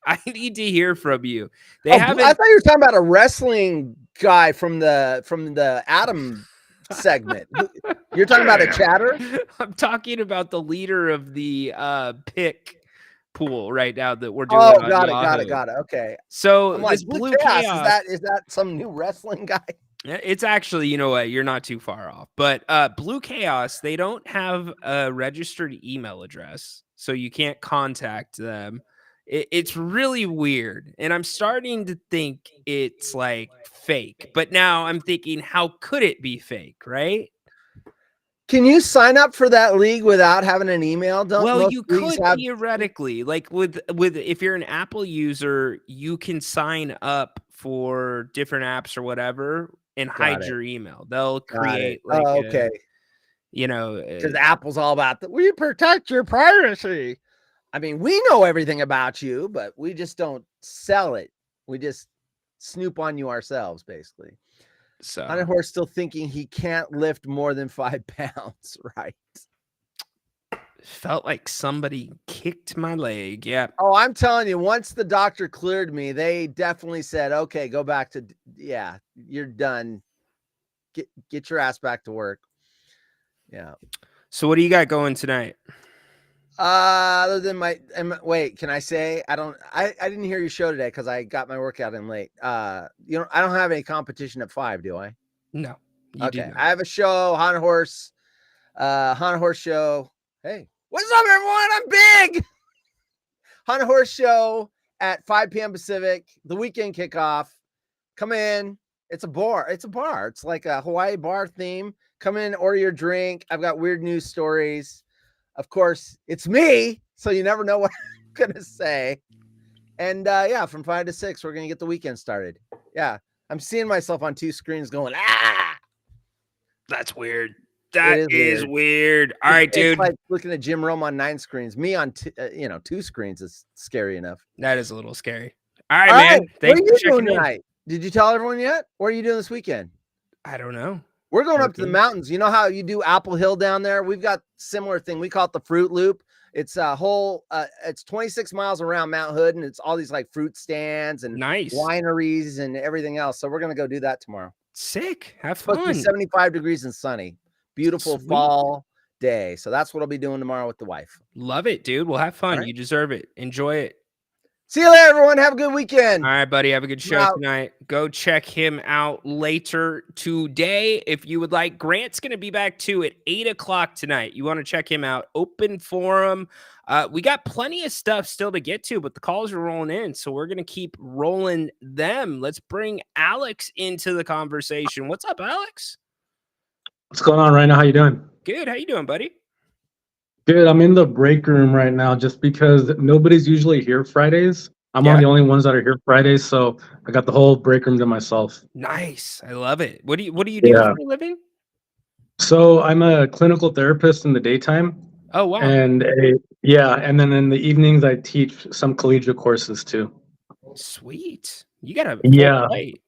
I need to hear from you. I thought you were talking about a wrestling guy from the Adam segment. You're talking about a chatter? I'm talking about the leader of the pick pool right now that we're doing. Oh, got it. Okay. So like, this Blue Chaos is that some new wrestling guy? It's actually, you know what? You're not too far off. But Blue Chaos, they don't have a registered email address, so you can't contact them. It's really weird. And I'm starting to think it's like fake. But now I'm thinking, how could it be fake, right? Can you sign up for that league without having an email? Well, you could theoretically, like with if you're an Apple user, you can sign up for different apps or whatever and hide your email. They'll create because Apple's all about we protect your privacy. I mean, we know everything about you, but we just don't sell it. We just snoop on you ourselves, basically. So Hunter Horse still thinking he can't lift more than 5 pounds, right? Felt like somebody kicked my leg. Yeah. Oh, I'm telling you, once the doctor cleared me, they definitely said, okay, go back to, you're done. Get your ass back to work. Yeah. So what do you got going tonight? Other than wait, can I say I didn't hear your show today because I got my workout in late. I don't have any competition at 5, do I? No, you do Okay. not. I have a show, Haunted Horse show. Hey, what's up, everyone? I'm big. Haunted Horse show at 5 p.m. Pacific, the weekend kickoff. Come in. It's a bar. It's like a Hawaii bar theme. Come in, order your drink. I've got weird news stories. Of course, it's me, so you never know what I'm gonna say. And yeah, from 5 to 6, we're gonna get the weekend started. Yeah, I'm seeing myself on 2 screens going, ah. That's weird. That is weird. weird. All right, dude. It's like looking at Jim Rome on 9 screens. Me on 2 screens is scary enough. That is a little scary. All right, man. Thanks what are for you doing checking in. tonight? Did you tell everyone yet? What are you doing this weekend? I don't know. We're going up to the mountains. You know how you do Apple Hill down there? We've got similar thing. We call it the Fruit Loop. It's a whole it's 26 miles around Mount Hood, and it's all these like fruit stands and wineries and everything else. So we're gonna go do that tomorrow. Sick. Have fun. It's supposed to be 75 degrees and sunny. Beautiful fall day. So that's what I'll be doing tomorrow with the wife. Love it, dude. We'll have fun. Right. You deserve it. Enjoy it. See you later, everyone. Have a good weekend. All right, buddy. Have a good show tonight. Go check him out later today. If you would like, Grant's going to be back too at 8 o'clock tonight. You want to check him out. Open forum. We got plenty of stuff still to get to, but the calls are rolling in. So we're going to keep rolling them. Let's bring Alex into the conversation. What's up, Alex? What's going on right now? How you doing? Good. How you doing, buddy? Good. I'm in the break room right now just because nobody's usually here Fridays. I'm one of the only ones that are here Fridays, so I got the whole break room to myself. Nice. I love it. What do you do for a living? So I'm a clinical therapist in the daytime. Oh, wow. And and then in the evenings I teach some collegiate courses too. Sweet. You got a full plate.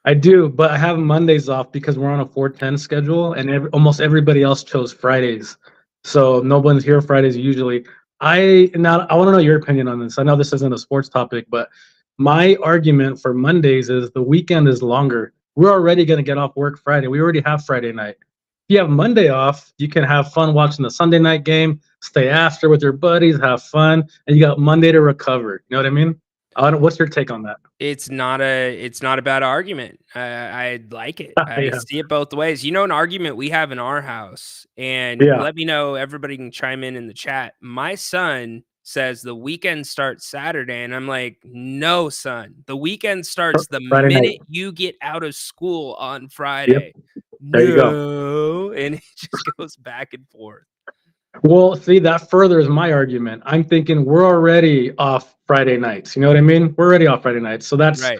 I do, but I have Mondays off because we're on a 4-10 schedule, and almost everybody else chose Fridays. So no one's here Fridays usually. I want to know your opinion on this. I know this isn't a sports topic, but my argument for Mondays is the weekend is longer. We're already going to get off work Friday. We already have Friday night. If you have Monday off, you can have fun watching the Sunday night game, stay after with your buddies, have fun, and you got Monday to recover. You know what I mean? What's your take on that? It's not a bad argument. I like it. I see it both ways. You know, an argument we have in our house, and let me know. Everybody can chime in the chat. My son says the weekend starts Saturday, and I'm like, no, son. The weekend starts the minute you get out of school on Friday. Yep. There you go. And it just goes back and forth. Well, see, that furthers my argument. I'm thinking we're already off Friday nights. You know what I mean? We're already off Friday nights. So that's right.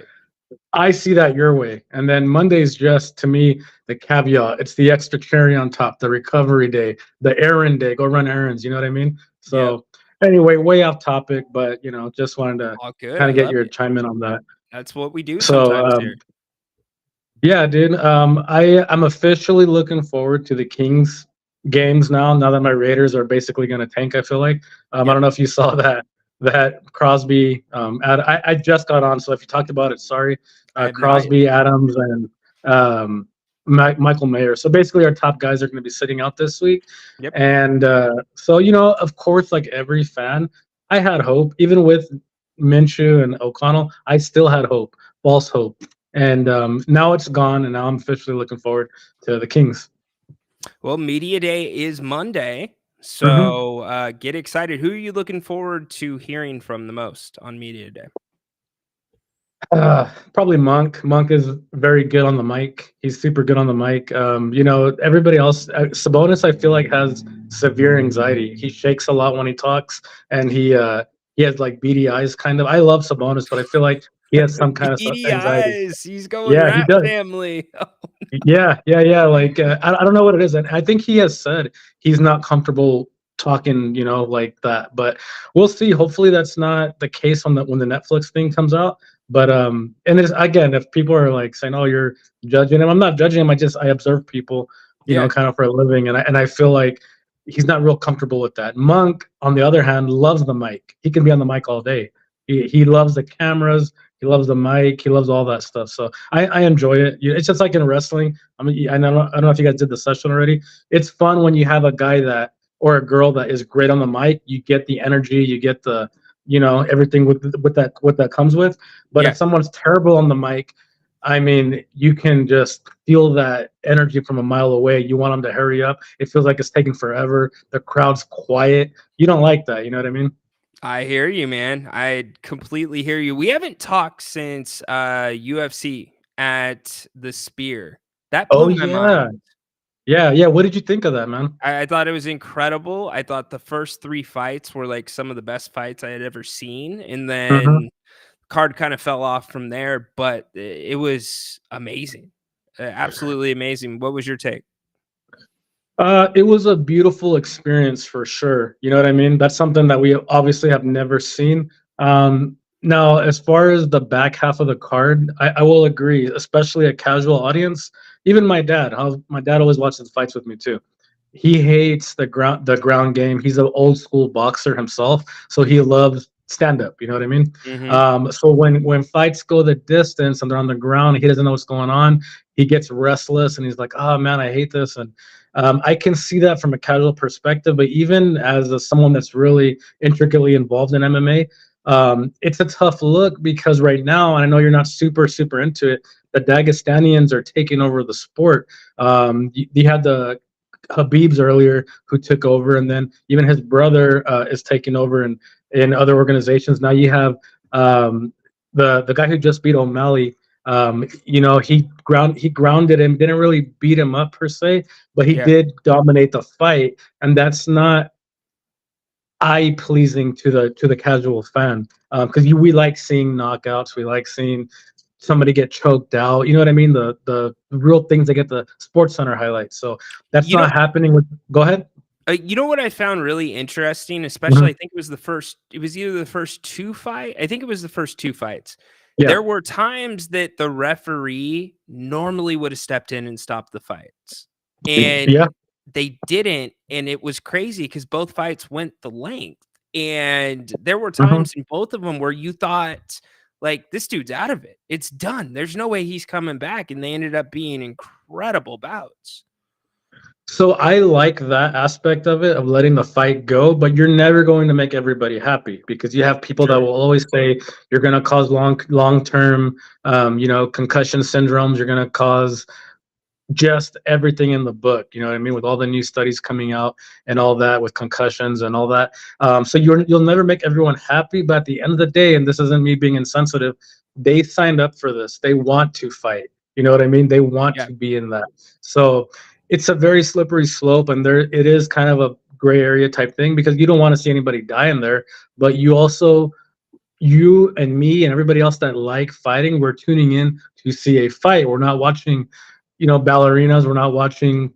I see that your way. And then Monday's just, to me, the caveat. It's the extra cherry on top, the recovery day, the errand day, go run errands. You know what I mean? So anyway, way off topic, but, just wanted to kind of get your chime in on that. That's what we do sometimes here. Yeah, dude. I'm officially looking forward to the Kings games now that my Raiders are basically going to tank. I feel like I don't know if you saw that Crosby I just got on, so if you talked about it, sorry. Crosby, Adams, and Michael Mayer, so basically our top guys are going to be sitting out this week. And so of course, like every fan, I had hope. Even with Minshew and O'Connell, I still had hope, false hope, and now it's gone, and now I'm officially looking forward to the Kings. Well, Media Day is Monday, so get excited. Who are you looking forward to hearing from the most on Media Day? Probably Monk. Monk is very good on the mic. He's super good on the mic. Everybody else, Sabonis, I feel like has severe anxiety. He shakes a lot when he talks, and he has like beady eyes kind of. I love Sabonis, but I feel like he has some kind of anxiety. Eyes. He's going Rat Family. Yeah. Like I don't know what it is, and I think he has said he's not comfortable talking, like that. But we'll see. Hopefully, that's not the case when the Netflix thing comes out. But and it's, again, if people are like saying, "Oh, you're judging him," I'm not judging him. I observe people, you know, kind of for a living, and I feel like he's not real comfortable with that. Monk, on the other hand, loves the mic. He can be on the mic all day. He loves the cameras. He loves the mic. He loves all that stuff. So I enjoy it. It's just like in wrestling. I mean, I don't know if you guys did the session already. It's fun when you have a guy that or a girl that is great on the mic. You get the energy. You get the everything with that comes with. But Yeah. if someone's terrible on the mic, I mean, you can just feel that energy from a mile away. You want them to hurry up. It feels like it's taking forever. The crowd's quiet. You don't like that. You know what I mean? I hear you, man. I completely hear you. We haven't talked since UFC at the Spear. That Oh blew my yeah, mind. yeah. What did you think of that, man? I thought it was incredible. I thought the first 3 fights were like some of the best fights I had ever seen, and Mhm. then card kind of fell off from there, but it was amazing. Absolutely amazing. What was your take? It was a beautiful experience for sure. You know what I mean? That's something that we obviously have never seen. Now, as far as the back half of the card, I will agree, especially a casual audience. Even my dad, my dad always watches fights with me too. He hates the ground game. He's an old school boxer himself, so he loves stand up. You know what I mean? Mhm. So when fights go the distance and they're on the ground, he doesn't know what's going on. He gets restless and he's like, "Oh man, I hate this." And I can see that from a casual perspective, but even as someone that's really intricately involved in MMA, it's a tough look because right now, and I know you're not super into it, the Dagestanians are taking over the sport. You had the Habib's earlier who took over, and then even his brother is taking over in other organizations. Now you have the guy who just beat O'Malley. He grounded him, didn't really beat him up per se, but he Yeah. did dominate the fight, and that's not eye pleasing to the casual fan because we like seeing knockouts, we like seeing somebody get choked out. You know what I mean? The real things that get the Sports Center highlights. So that's You know not happening with. Go ahead. you know what I found really interesting, especially Mhm. I think it was either the first 2 fight I think it was the first 2 fights. Yeah. There were times that the referee normally would have stepped in and stopped the fights, and Yeah. they didn't, and it was crazy because both fights went the length, and there were Mhm. times in both of them where you thought, like, "This dude's out of it. It's done. There's no way he's coming back," and they ended up being incredible bouts. So I like that aspect of it, of letting the fight go, but you're never going to make everybody happy because you have people that Sure. will always say you're going to cause long term, concussion syndromes. You're going to cause just everything in the book. You know what I mean? With all the new studies coming out and all that, with concussions and all that. So you'll never make everyone happy, but at the end of the day, and this isn't me being insensitive, they signed up for this. They want to fight. You know what I mean? They want Yeah. to be in that. So it's a very slippery slope, and there it is kind of a gray area type thing because you don't want to see anybody die in there, but you and me and everybody else that like fighting, we're tuning in to see a fight. We're not watching, ballerinas. We're not watching,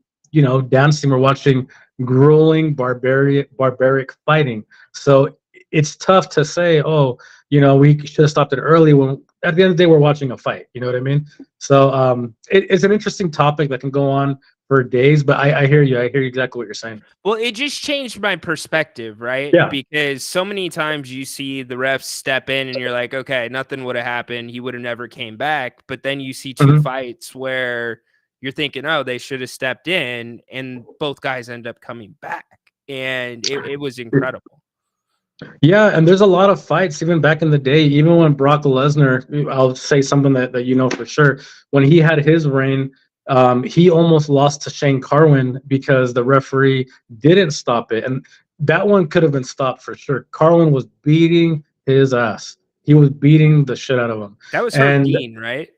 dancing. We're watching grueling, barbaric fighting. So it's tough to say, oh, we should have stopped it early when at the end of the day, we're watching a fight. You know what I mean? So it's an interesting topic that can go on for days, but I hear you. I hear exactly what you're saying. Well, it just changed my perspective, right? Yeah. Because so many times you see the refs step in and you're like, okay, nothing would have happened. He would have never came back. But then you see 2 Mhm. fights where you're thinking, oh, they should have stepped in, and both guys end up coming back. And it was incredible. Yeah, and there's a lot of fights even back in the day, even when Brock Lesnar, I'll say something that you know for sure, when he had his reign, he almost lost to Shane Carwin because the referee didn't stop it. And that one could have been stopped for sure. Carwin was beating his ass. He was beating the shit out of him. That was Herb And Dean, right?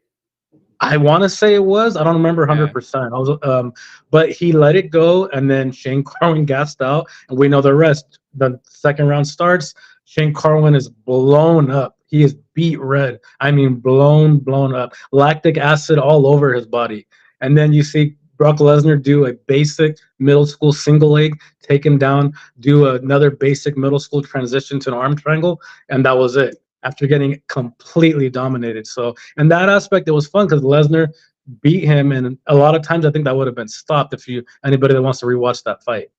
I want to say it was. I don't remember Yeah. 100%. But he let it go, and then Shane Carwin gassed out, and we know the rest. The second round starts. Shane Carwin is blown up. He is beat red. I mean, blown up. Lactic acid all over his body. And then you see Brock Lesnar do a basic middle school single leg, take him down, do another basic middle school transition to an arm triangle, and that was it. After getting completely dominated. So in that aspect, it was fun because Lesnar beat him, and a lot of times I think that would have been stopped if anybody that wants to rewatch that fight.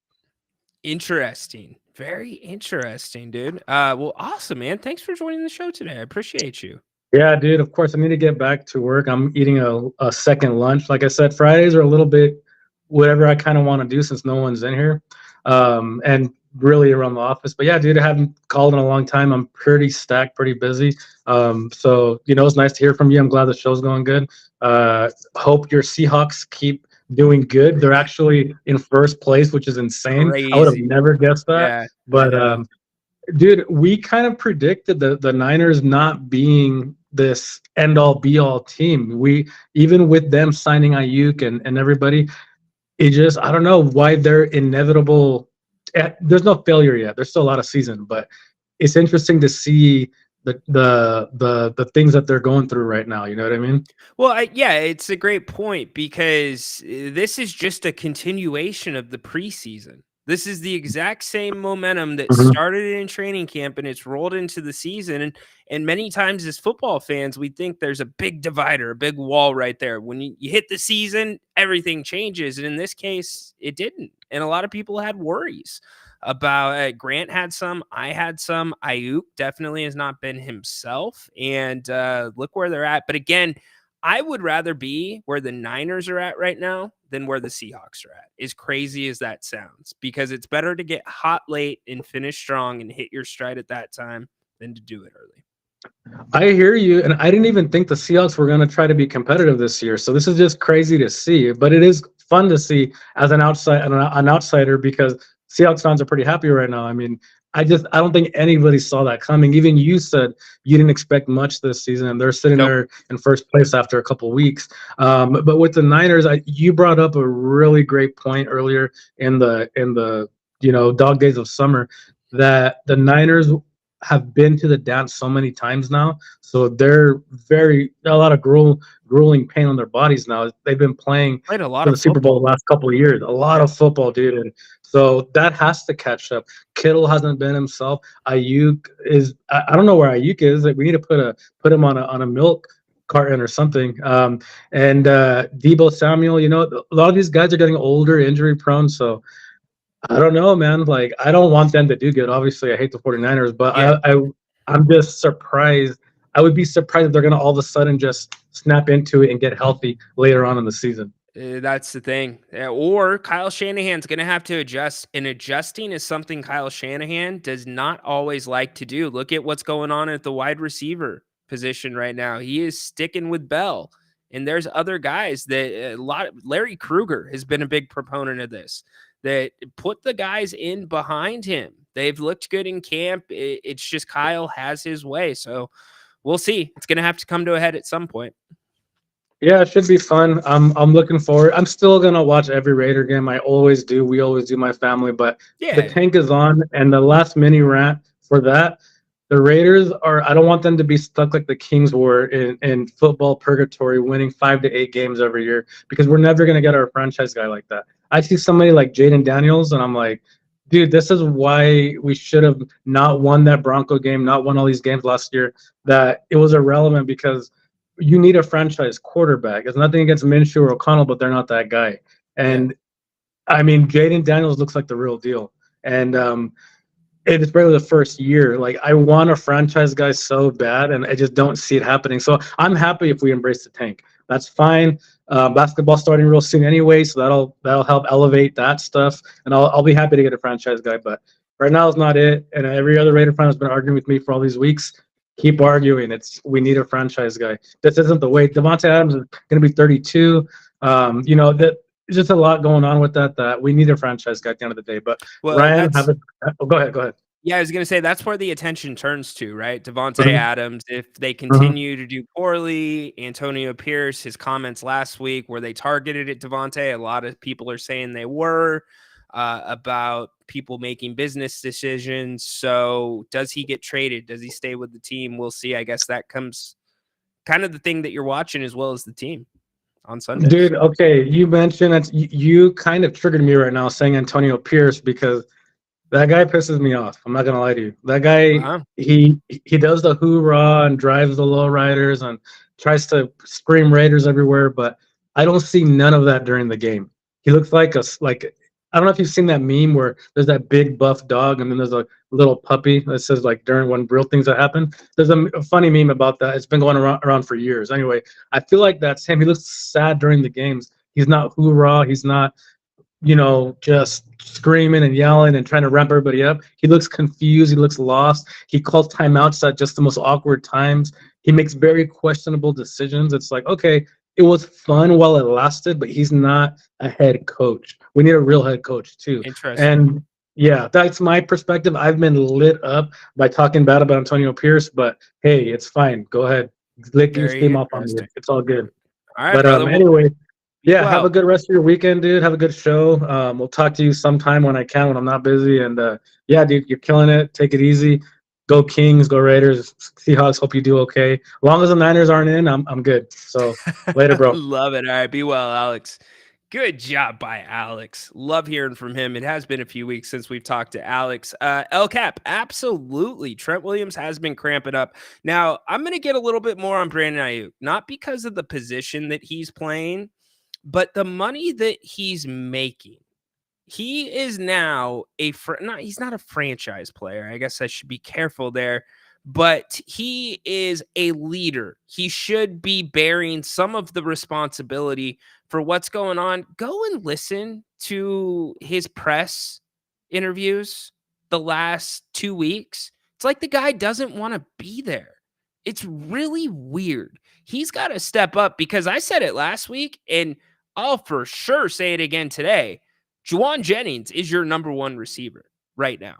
Interesting. Very interesting, dude. Well, awesome, man. Thanks for joining the show today. I appreciate you. Yeah, dude. Of course, I need to get back to work. I'm eating a second lunch. Like I said, Fridays are a little bit whatever I kind of want to do since no one's in here, and really around the office. But yeah, dude, I haven't called in a long time. I'm pretty stacked, pretty busy. So it's nice to hear from you. I'm glad the show's going good. Hope your Seahawks keep doing good. They're actually in first place, which is insane. I would have Crazy. never guessed that. Yeah, But dude, we kind of predicted the Niners not being this end all be all team. We even with them signing Ayuk and everybody, it just I don't know why they're inevitable. There's no failure yet. There's still a lot of season, but it's interesting to see the things that they're going through right now. You know what I mean? Well, yeah, it's a great point because this is just a continuation of the preseason. This is the exact same momentum that Mhm. started in training camp and it's rolled into the season. And many times as football fans, we think there's a big divider, a big wall right there. When you hit the season, everything changes. And in this case, it didn't. And a lot of people had worries about Grant had some, I had some. Ayuk definitely has not been himself. And look where they're at. But again, I would rather be where the Niners are at right now than where the Seahawks are at, as crazy as that sounds, because it's better to get hot late and finish strong and hit your stride at that time than to do it early. I hear you, and I didn't even think the Seahawks were going to try to be competitive this year. So this is just crazy to see, but it is fun to see as an outsider because Seahawks fans are pretty happy right now. I mean, I don't think anybody saw that coming. Even you said you didn't expect much this season, and they're sitting there in first place after a couple weeks. But with the Niners, you brought up a really great point earlier in the dog days of summer that the Niners have been to the dance so many times now, so they're a lot of grueling pain on their bodies now. They've been playing Played a lot for of the Super Bowl football. the last couple of years, a lot of football, dude, and so that has to catch up. Kittle hasn't been himself. Ayuk is I don't know where Ayuk is. Like, we need to put him on a milk carton or something. And Debo Samuel, a lot of these guys are getting older, injury prone, so I don't know, man. Like, I don't want them to do good. Obviously, I hate the 49ers, but Yeah. I'm just surprised. I would be surprised if they're going to all of a sudden just snap into it and get healthy later on in the season. That's the thing. Or Kyle Shanahan's going to have to adjust, and adjusting is something Kyle Shanahan does not always like to do. Look at what's going on at the wide receiver position right now. He is sticking with Bell, and there's other guys that Larry Kruger has been a big proponent of this, that put the guys in behind him. They've looked good in camp. It's just Kyle has his way. So we'll see. It's going to have to come to a head at some point. Yeah, it should be fun. I'm looking forward. I'm still gonna watch every Raider game. I always do. We always do, my family. But the Yeah. tank is on, and the last mini rant for that. The Raiders are. I don't want them to be stuck like the Kings were in football purgatory, winning 5 to 8 games every year, because we're never gonna get our franchise guy like that. I see somebody like Jaden Daniels, and I'm like, dude, this is why we should have not won that Bronco game, not won all these games last year. That it was irrelevant because you need a franchise quarterback. It's nothing against Minshew or O'Connell, but they're not that guy. And I mean, Jaden Daniels looks like the real deal. And it's barely the first year. Like, I want a franchise guy so bad, and I just don't see it happening. So I'm happy if we embrace the tank. That's fine. Basketball starting real soon anyway, so that'll help elevate that stuff. And I'll be happy to get a franchise guy. But right now is not it. And every other Raider fan has been arguing with me for all these weeks. Keep arguing. We need a franchise guy. This isn't the way. Devontae Adams is going to be 32. That there's just a lot going on with that we need a franchise guy at the end of the day. But Ryan, go ahead. Yeah, I was going to say that's where the attention turns to, right? Devontae Mhm. Adams. If they continue to do poorly, Antonio Pierce, his comments last week where they targeted at Devontae, a lot of people are saying they were about people making business decisions. So does he get traded? Does he stay with the team? We'll see. I guess that comes kind of the thing that you're watching as well as the team on Sunday. Dude, okay, you mentioned that you kind of triggered me right now saying Antonio Pierce, because that guy pisses me off. I'm not gonna lie to you. That guy, he does the hoorah and drives the lowriders and tries to scream Raiders everywhere, but I don't see none of that during the game. He looks like I don't know if you've seen that meme where there's that big buff dog and then there's a little puppy that says like during when real things that happen. There's a funny meme about that. It's been going around for years. Anyway, I feel like that's him. He looks sad during the games. He's not hoorah. He's not, just screaming and yelling and trying to ramp everybody up. He looks confused. He looks lost. He calls timeouts at just the most awkward times. He makes very questionable decisions. It's like, okay, it was fun while it lasted, but he's not a head coach. We need a real head coach too. Interesting. And yeah, that's my perspective. I've been lit up by talking bad about Antonio Pierce, but hey, it's fine. Go ahead. Lick your Very steam off on me. interesting. It's all good. All right, But brother. Well, anyway, yeah, well. have a good rest of your weekend, dude. Have a good show. We'll talk to you sometime when I can, when I'm not busy. And yeah, dude, you're killing it. Take it easy. Go Kings, go Raiders. Seahawks, hope you do okay. As long as the Niners aren't in, I'm good. So later, bro. Love it. All right, be well, Alex. Good job by Alex. Love hearing from him. It has been a few weeks since we've talked to Alex. El Cap, absolutely. Trent Williams has been cramping up. Now, I'm going to get a little bit more on Brandon Ayuk, not because of the position that he's playing, but the money that he's making. He is now he's not a franchise player. I guess I should be careful there, but he is a leader. He should be bearing some of the responsibility for what's going on. Go and listen to his press interviews the last 2 weeks. It's like the guy doesn't want to be there. It's really weird. He's got to step up, because I said it last week, and I'll for sure say it again today. Juwan Jennings is your number one receiver right now.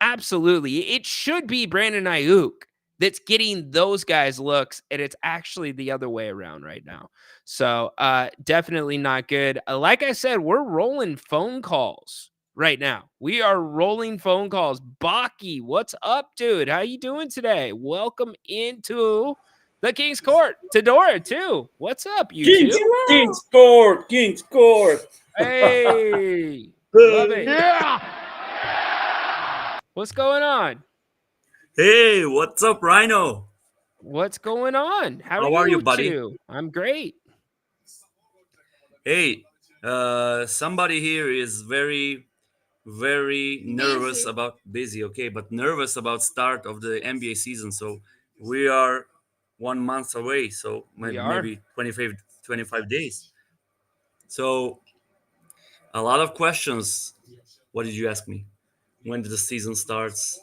Absolutely. It should be Brandon Ayuk that's getting those guys looks, and it's actually the other way around right now. So definitely not good. Like I said, we're rolling phone calls right now. We are rolling phone calls. Baki, what's up, dude? How you doing today? Welcome into the King's Court. Tedora, too. What's up, you two? King's Court. King's Court. Hey, love it. Yeah. What's going on? Hey, what's up, Rhino? What's going on? How are you, buddy? Two? I'm great. Hey, somebody here is very, very nervous about busy, but nervous about start of the NBA season. So we are 1 month away. So maybe 25 days. So a lot of questions. What did you ask me? When the season starts?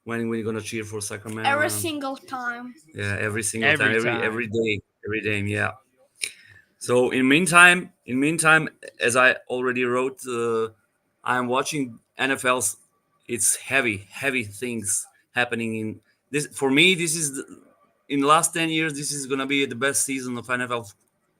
When we're gonna cheer for Sacramento? Every single time. Yeah, every single time, every day, yeah. So in meantime, as I already wrote, I'm watching NFL's. It's heavy things happening in this. For me, this is in the last 10 years. This is gonna be the best season of NFL.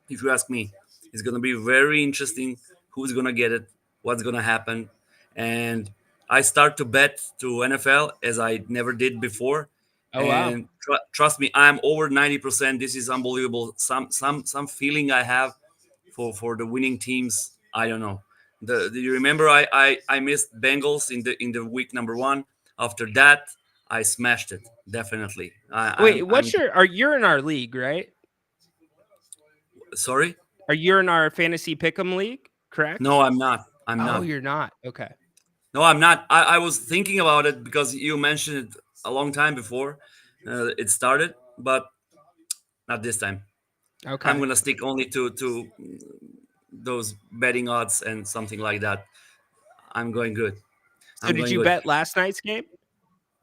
If you ask me, it's gonna be very interesting. Who's gonna get it? What's gonna happen? And I start to bet to NFL as I never did before. Oh, and wow. Trust me, I'm over 90%. This is unbelievable. Some feeling I have for the winning teams. I don't know. Do you remember I missed Bengals in the week number 1. After that, I smashed it. Definitely. Wait, you're in our league, right? Sorry? Are you in our fantasy pick'em league? Correct? No, I'm not. I'm not. Oh, you're not. Okay. No, I'm not. I was thinking about it because you mentioned it a long time before it started, but not this time. Okay. I'm gonna stick only to those betting odds and something like that. I'm going good. So did you bet last night's game?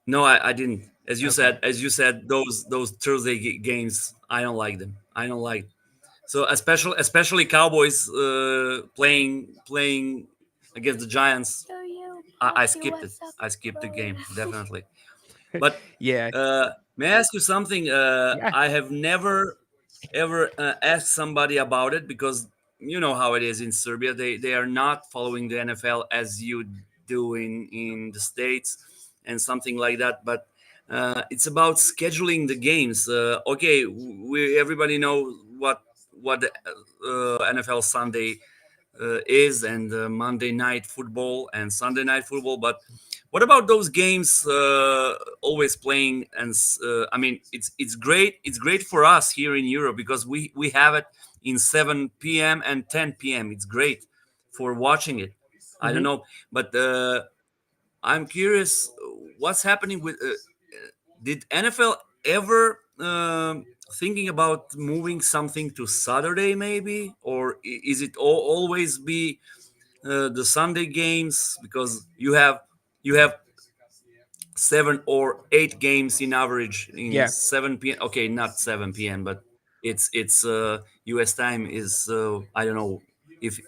No, I didn't. As you said, those Thursday games, I don't like them. I don't like. So especially Cowboys playing against the Giants. I skipped it. I skipped the game, definitely. But yeah. May I ask you something? Yeah. I have never ever asked somebody about it because you know how it is in Serbia. They are not following the NFL as you do in the States and something like that. But it's about scheduling the games. Okay, everybody know what the NFL Sunday is and Monday night football and Sunday night football. But what about those games always playing? And I mean, it's great. It's great for us here in Europe because we have it in 7 p.m. and 10 p.m. It's great for watching it. I don't know, but I'm curious what's happening with. Did NFL ever thinking about moving something to Saturday maybe, or is it always be the Sunday games because you have 7 or 8 games in average in Yeah. 7 p.m. Okay, not 7 p.m., but it's U.S. time is I don't know if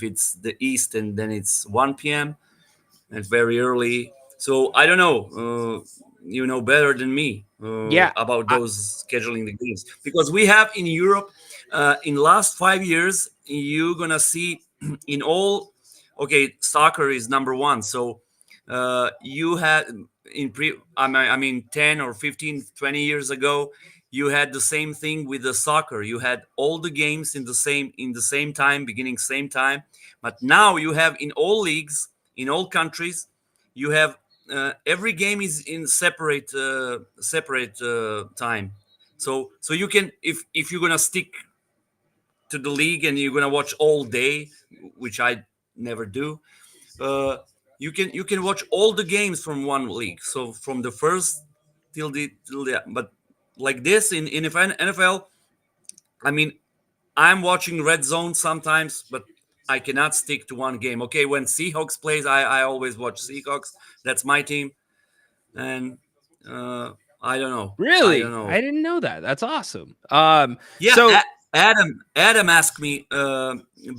it's the East and then it's 1 p.m. It's very early. So I don't know. You know better than me Yeah. about those scheduling the games because we have in Europe in last 5 years you're gonna see in all. Okay, soccer is number one. So you had I mean 10 or 15, 20 years ago you had the same thing with the soccer. You had all the games in the same time, beginning same time. But now you have in all leagues in all countries you have every game is in separate time. So you can if you're gonna stick to the league and you're gonna watch all day, which I never do. uh, you can watch all the games from one league, so from the first till the but like this in NFL. I mean, I'm watching Red Zone sometimes, but I cannot stick to one game. Okay, when Seahawks plays, I always watch Seahawks. That's my team, and uh, I don't know. I don't Really? know. I didn't know that. That's awesome. Yeah, So Adam asked me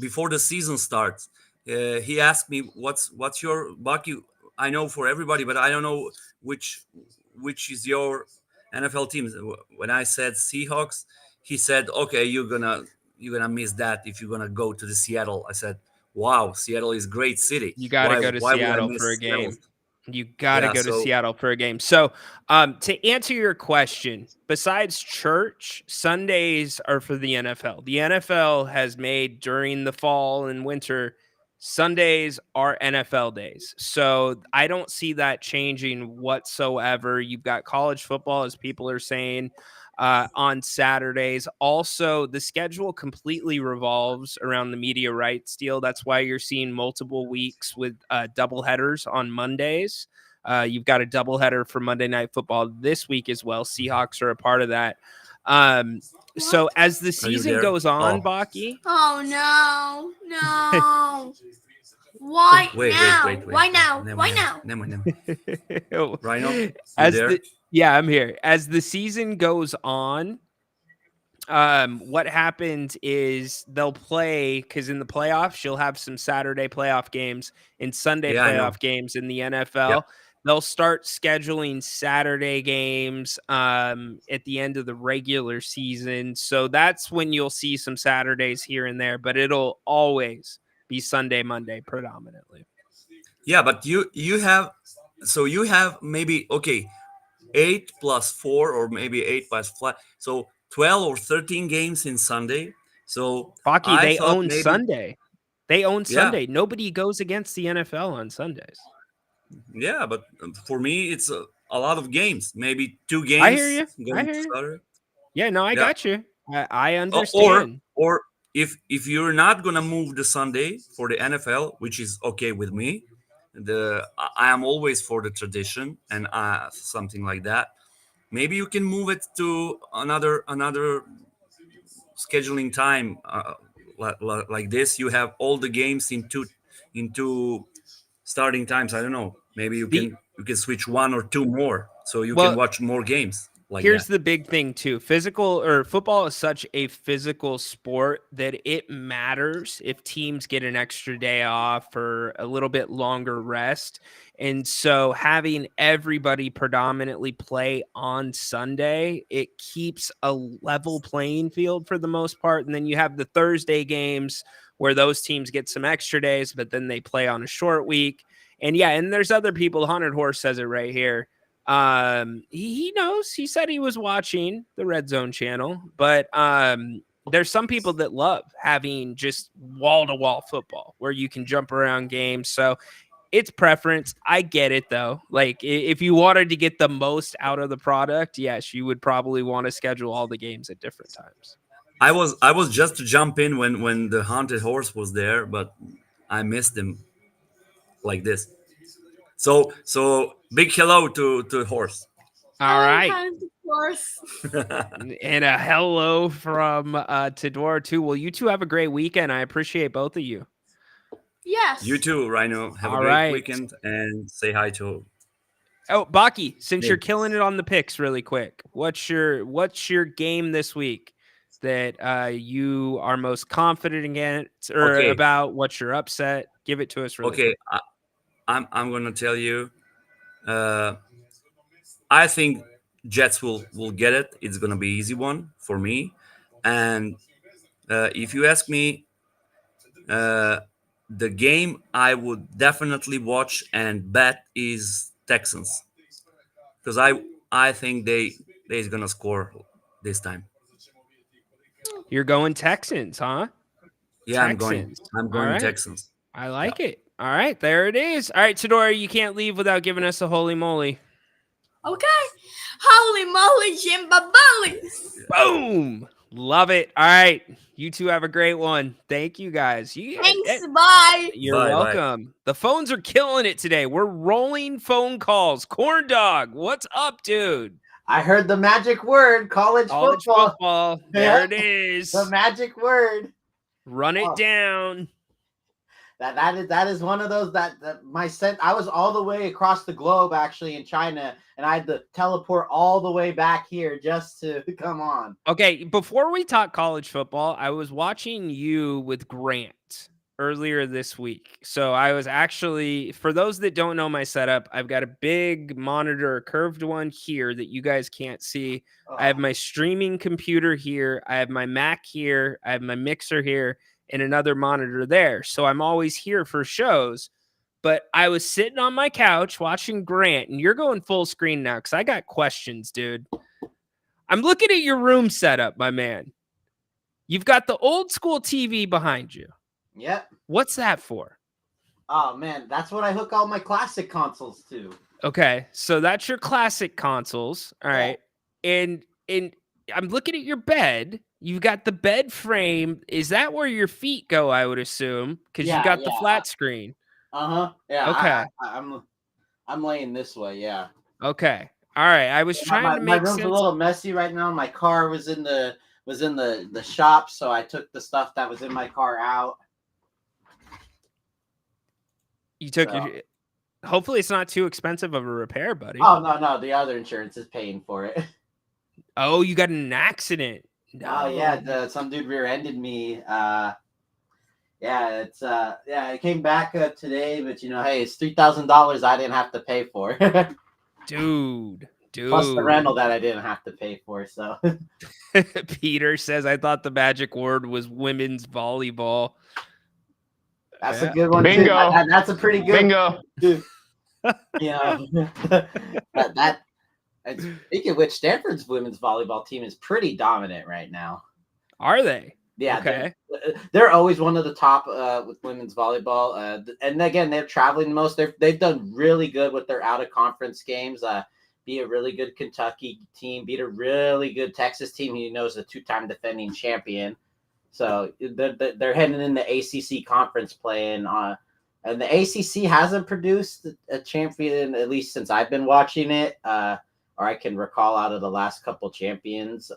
before the season starts. He asked me, "What's your Bucky?" I know for everybody, but I don't know which which is your NFL team. When I said Seahawks, he said, "Okay, you're gonna miss that if you're gonna go to the Seattle." I said, "Wow, Seattle is great city. you got to Why go to why would I Seattle for a miss Seattle?" game. You got to Yeah, go to so Seattle for a game. So, to answer your question, besides church, Sundays are for the NFL. The NFL has made during the fall and winter, Sundays are NFL days. So, I don't see that changing whatsoever. You've got college football, as people are saying, on Saturdays. Also, the schedule completely revolves around the media rights deal. That's why you're seeing multiple weeks with double headers on Mondays. You've got a doubleheader for Monday Night Football this week as well. Seahawks are a part of that. So as the are you season there? goes on, Oh, Baki, Oh no, no. Why now? wait. Why now? Never, Why never, now? never, never. Rhino, you as there? the yeah, I'm here. As the season goes on, what happens is they'll play because in the playoffs you'll have some Saturday playoff games and Sunday Yeah, I know. playoff games in the Yep. NFL. They'll start scheduling Saturday games at the end of the regular season. So that's when you'll see some Saturdays here and there, but it'll always be Sunday, Monday predominantly. Yeah, but you have maybe okay 8 plus 4 or maybe 8 plus 5, so 12 or 13 games in Sunday. So Baki, I they thought own maybe Sunday. They own yeah, Sunday. Nobody goes against the NFL on Sundays. yeah, but for me it's a lot of games, maybe two I hear games you. I going to hear you. Saturday. Yeah, no, I Yeah. got you. I Or understand. if you're not gonna move the Sunday for the NFL, which is okay with me, I am always for the tradition and something like that. Maybe you can move it to another scheduling time like this. You have all the games into starting times. I don't know. Maybe you The can you can switch one or two more, so you can well, watch more games like here's that. the big thing too. Physical or football is such a physical sport that it matters if teams get an extra day off or a little bit longer rest. And so having everybody predominantly play on Sunday, it keeps a level playing field for the most part. And then you have the Thursday games where those teams get some extra days, but then they play on a short week. And yeah, and there's other people. Haunted Horse says it right here. He knows. He said he was watching the Red Zone channel, but there's some people that love having just wall-to-wall football where you can jump around games. So it's preference. I get it though. Like if you wanted to get the most out of the product, yes, you would probably want to schedule all the games at different times. I was just to jump in when the Haunted Horse was there, but I missed him. like this. So big hello to horse. All right. Of course. And a hello from Tador too. Well, you two have a great weekend. I appreciate both of you. Yes. You too, Rhino. Have a All great right. weekend and say hi to. Oh, Baki, since you're Nick. killing it on the picks really quick, what's your game this week that you are most confident against or Okay. about? What's your upset? Give it to us really Okay, quick. I'm gonna tell you. I think Jets will get it. It's gonna be easy one for me. And if you ask me, the game I would definitely watch and bet is Texans because I think they's gonna score this time. You're going Texans, huh? Yeah, Texans. I'm All going right. Texans. I like it. All right, there it is. All right, Tadora, you can't leave without giving us a holy moly. Okay. Holy moly, Jimbaboli. Boom. Love it. All right. You two have a great one. Thank you guys. Thanks. Bye. You're Bye, bye. welcome. The phones are killing it today. We're rolling phone calls. Corn Dog, what's up, dude? I heard the magic word, college football. There it is. The magic word. Run it down. That is one of those that I was all the way across the globe actually in China, and I had to teleport all the way back here just to come on. Okay, before we talk college football, I was watching you with Grant earlier this week. So I was actually, for those that don't know my setup, I've got a big monitor, a curved one here that you guys can't see. I have my streaming computer here. I have my Mac here. I have my mixer here and another monitor there. So I'm always here for shows. But I was sitting on my couch watching Grant, and you're going full screen now because I got questions, dude. I'm looking at your room setup, my man. You've got the old school TV behind you. Yep. What's that for? Oh man, that's what I hook all my classic consoles to. Okay, so that's your classic consoles. All right. And I'm looking at your bed. You've got the bed frame. Is that where your feet go, I would assume? Because you got the flat screen. Uh-huh. Yeah. Okay. I'm laying this way, yeah. Okay. All right. I was trying to make my room's sense. a little messy right now. My car was in the shop, so I took the stuff that was in my car out. You took your. Hopefully, it's not too expensive of a repair, buddy. Oh no, the other insurance is paying for it. Oh, you got in an accident. No. Oh yeah, some dude rear-ended me. It came back today, but hey, it's $3,000 I didn't have to pay for. Dude. Plus the rental that I didn't have to pay for. So Peter says, I thought the magic word was women's volleyball. That's a good one. Bingo. Too. That's a pretty good. Bingo. Speaking of which, Stanford's women's volleyball team is pretty dominant right now. Are they? Yeah. Okay. They're always one of the top with women's volleyball. And again, they're traveling the most. They've done really good with their out of conference games. Beat a really good Kentucky team, beat a really good Texas team who knows a two-time defending champion. So they're heading in the ACC conference playing. And the ACC hasn't produced a champion, at least since I've been watching it, or I can recall out of the last couple champions.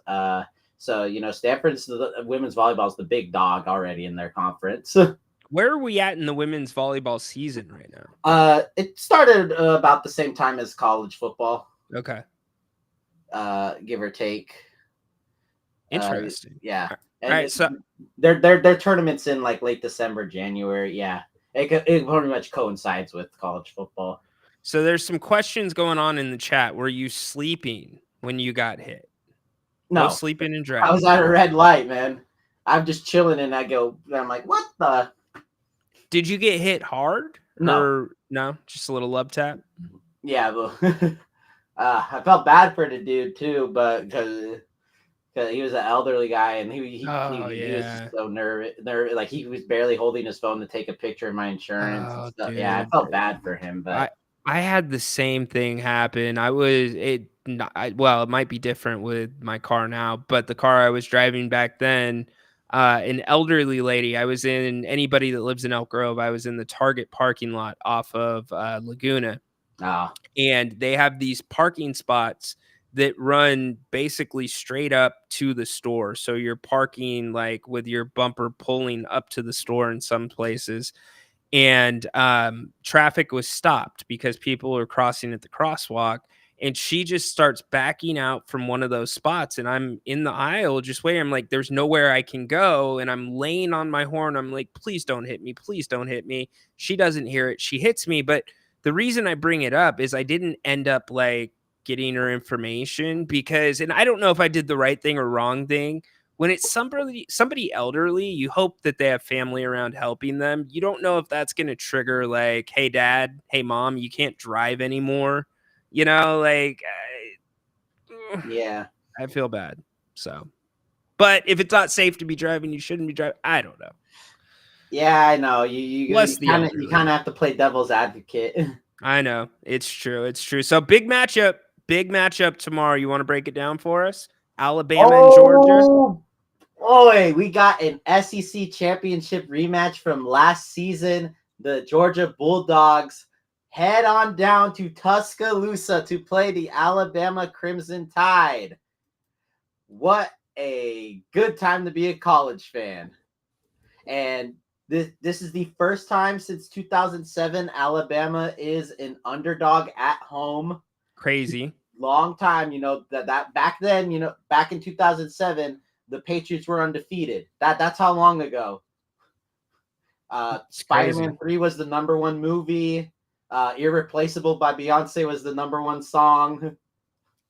So, Stanford's women's volleyball is the big dog already in their conference. Where are we at in the women's volleyball season right now? It started about the same time as college football. Okay. Give or take. Interesting. Yeah. All right. So their tournaments in like late December, January. Yeah. It pretty much coincides with college football. So there's some questions going on in the chat. Were you sleeping when you got hit? No sleeping and driving. I was at a red light, man. I'm just chilling and I'm like, what the? Did you get hit hard? No. No, just a little love tap. Yeah, but I felt bad for the dude too, but because he was an elderly guy and he was so nervous. Like he was barely holding his phone to take a picture of my insurance and stuff. Dude. Yeah, I felt bad for him, but I had the same thing happen. It might be different with my car now, but the car I was driving back then, an elderly lady. I was in anybody that lives in Elk Grove. I was in the Target parking lot off of Laguna, and they have these parking spots that run basically straight up to the store. So you're parking like with your bumper pulling up to the store in some places. And traffic was stopped because people were crossing at the crosswalk. And she just starts backing out from one of those spots. And I'm in the aisle just waiting. I'm like, there's nowhere I can go. And I'm laying on my horn. I'm like, please don't hit me. Please don't hit me. She doesn't hear it. She hits me. But the reason I bring it up is I didn't end up like getting her information because, and I don't know if I did the right thing or wrong thing. When it's somebody elderly, you hope that they have family around helping them. You don't know if that's going to trigger like, hey, dad, hey, mom, you can't drive anymore. Like, Yeah. I feel bad. So, but if it's not safe to be driving, you shouldn't be driving. I don't know. Yeah, I know. You kind of have to play devil's advocate. I know. It's true. It's true. So big matchup tomorrow. You want to break it down for us? Alabama and Georgia. Boy, we got an SEC championship rematch from last season. The Georgia Bulldogs head on down to Tuscaloosa to play the Alabama Crimson Tide. What a good time to be a college fan. And this is the first time since 2007 Alabama is an underdog at home. Crazy. Long time, that back then, back in 2007, the Patriots were undefeated. That's how long ago. Spider-Man 3 was the #1 movie. Irreplaceable by Beyonce was the #1 song.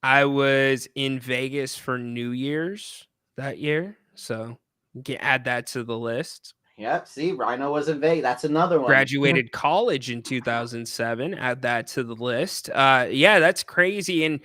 I was in Vegas for New Year's that year, so you can add that to the list. Yep, see, Rhino was in Vegas. That's another one. Graduated college in 2007. Add that to the list. Yeah, that's crazy. And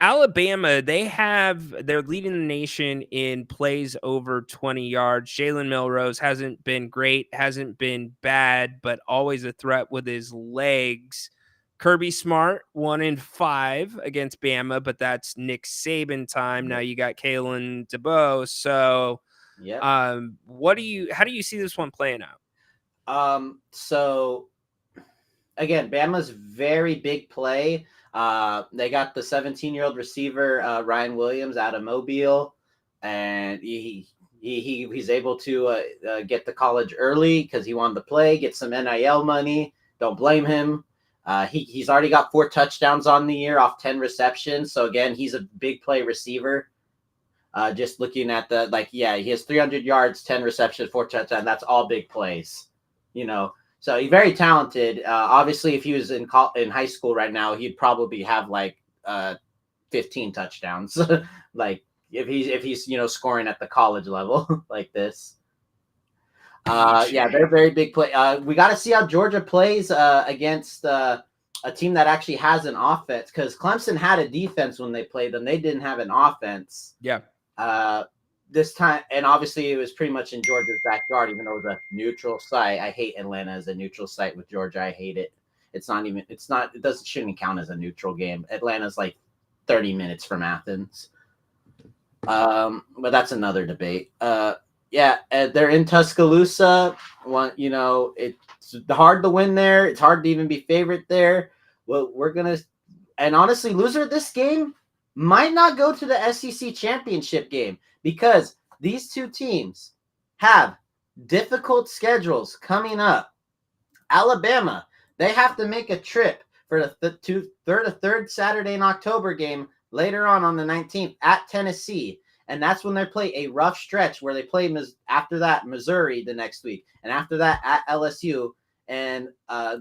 Alabama, they're leading the nation in plays over 20 yards. Jalen Milrose hasn't been great, hasn't been bad, but always a threat with his legs. Kirby Smart 1-5 against Bama, but that's Nick Saban time. Now you got Kalen DeBoer. So, yeah. How do you see this one playing out? So again, Bama's very big play. They got the 17-year-old receiver Ryan Williams out of Mobile, and he's able to get to college early because he wanted to play, get some NIL money. Don't blame him. He's already got 4 touchdowns on the year off 10 receptions. So again, he's a big play receiver. Just looking at he has 300 yards, 10 receptions, 4 touchdowns. That's all big plays, So he's very talented. Obviously, if he was in high school right now, he'd probably have 15 touchdowns. Like if he's scoring at the college level like this. Yeah, they're very big play. We got to see how Georgia plays against a team that actually has an offense, because Clemson had a defense when they played them. They didn't have an offense. Yeah. This time, and obviously it was pretty much in Georgia's backyard, even though it was a neutral site. I hate Atlanta as a neutral site with Georgia. I hate it. It shouldn't count as a neutral game. Atlanta's 30 minutes from Athens. But that's another debate. Yeah, they're in Tuscaloosa. It's hard to win there. It's hard to even be favorite there. Well, and honestly, loser of this game might not go to the SEC championship game, because these two teams have difficult schedules coming up. Alabama, they have to make a trip for the third Saturday in October game later on the 19th at Tennessee. And that's when they play a rough stretch where they play after that Missouri the next week. And after that at LSU. And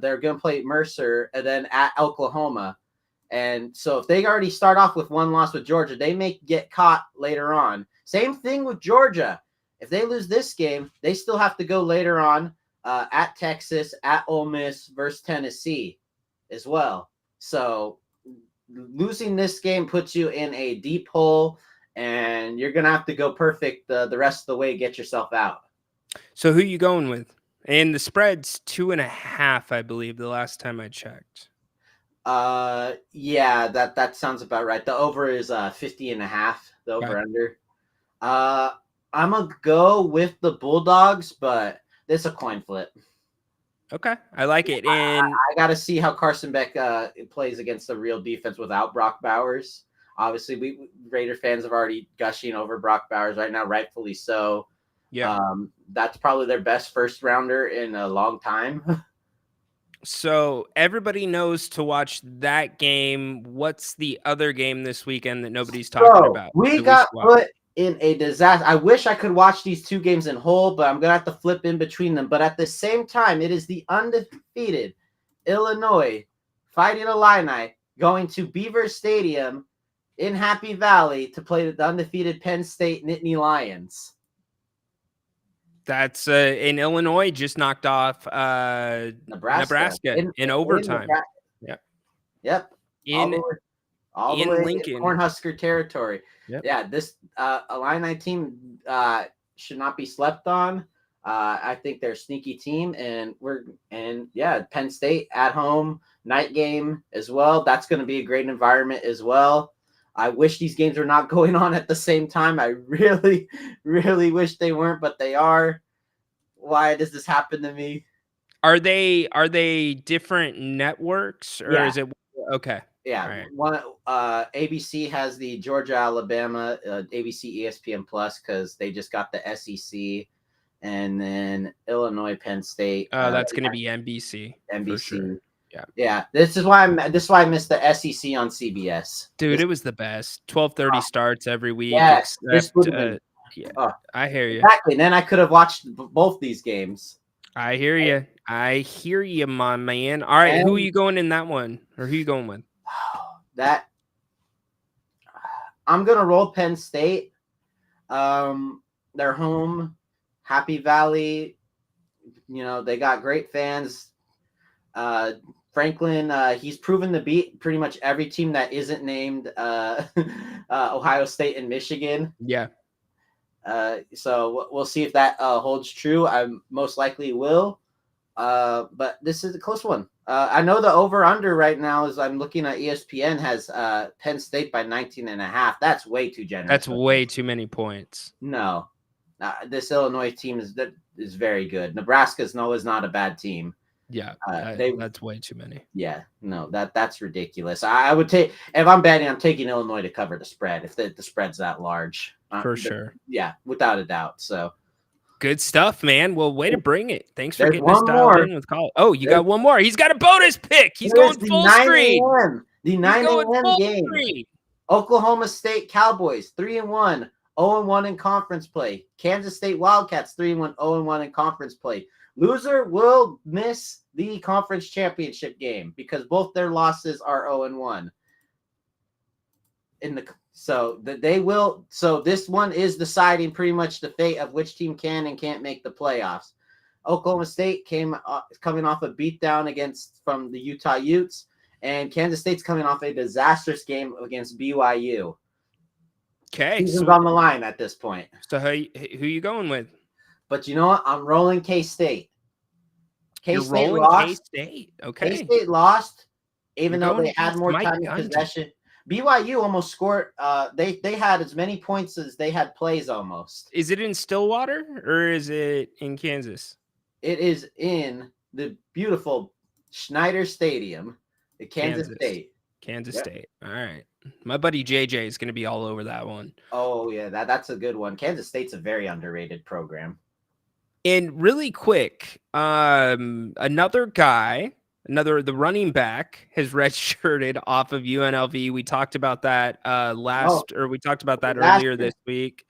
they're going to play Mercer and then at Oklahoma. And so if they already start off with 1 loss with Georgia, they may get caught later on. Same thing with Georgia. If they lose this game, they still have to go later on at Texas, at Ole Miss versus Tennessee as well. So losing this game puts you in a deep hole, and you're going to have to go perfect the rest of the way to get yourself out. So who you going with? And the spread's 2.5, I believe, the last time I checked. Yeah, that sounds about right. The over is 50.5, the over under. I'm gonna go with the Bulldogs, but it's a coin flip. Okay, I like it. And I got to see how Carson Beck plays against the real defense without Brock Bowers. Obviously, we Raider fans have already gushing over Brock Bowers right now, rightfully so. yeah. That's probably their best first rounder in a long time. So everybody knows to watch that game. What's the other game this weekend that nobody's talking So about? we that got should watch? put in a disaster. I wish I could watch these two games in whole, but I'm gonna have to flip in between them. But at the same time, it is the undefeated Illinois Fighting Illini going to Beaver Stadium in Happy Valley to play the undefeated Penn State Nittany Lions. That's in Illinois, just knocked off Nebraska in overtime. Yep. In all the in way Lincoln. in Cornhusker territory. Yep. Yeah, this Illini team should not be slept on. I think they're a sneaky team, and Penn State at home, night game as well. That's going to be a great environment as well. I wish these games were not going on at the same time. I really, really wish they weren't, but they are. Why does this happen to me? Are they different networks, or is it okay? Yeah, right. One ABC has the Georgia Alabama, ABC ESPN Plus because they just got the SEC, and then Illinois Penn State. That's going to be NBC. NBC. For sure. Yeah. This is why I missed the SEC on CBS. Dude, it was the best. 12:30 starts every week. Yes, except, I hear you. Exactly. And then I could have watched both these games. I hear you. I hear you, my man. All right, who are you going in that one, or who are you going with? That I'm gonna roll Penn State. They're home, Happy Valley. You know, they got great fans. Franklin, he's proven to beat pretty much every team that isn't named Ohio State and Michigan. Yeah. So we'll see if that holds true. I most likely will. But this is a close one. I know the over-under right now is I'm looking at ESPN has Penn State by 19.5. That's way too generous. That's way too many points. No. This Illinois team is very good. Nebraska's is not a bad team. Yeah, that's way too many. Yeah, no, that's ridiculous. I would take if I'm betting, I'm taking Illinois to cover the spread if the spread's that large. For sure. Yeah, without a doubt. So good stuff, man. Well, way to bring it. Thanks for getting us dialed in with college. Oh, you got one more. He's got a bonus pick. He's going full screen. The 9 a.m. game. Screen. Oklahoma State Cowboys 3-1, 0-1 in conference play. Kansas State Wildcats 3-1, 0-1 in conference play. Loser will miss the conference championship game because both their losses are 0-1. So this one is deciding pretty much the fate of which team can and can't make the playoffs. Oklahoma State coming off a beatdown from the Utah Utes, and Kansas State's coming off a disastrous game against BYU. Okay, season's on the line at this point. So who you going with? But you know what? I'm rolling K-State. K-State lost. K-State. Okay. K-State lost, even though they had more time in possession. BYU almost scored. They had as many points as they had plays almost. Is it in Stillwater or is it in Kansas? It is in the beautiful Schneider Stadium at Kansas State. Kansas State. All right. My buddy JJ is going to be all over that one. Oh, yeah. That's a good one. Kansas State's a very underrated program. And really quick, another guy, the running back has redshirted off of UNLV. We talked about that earlier this week.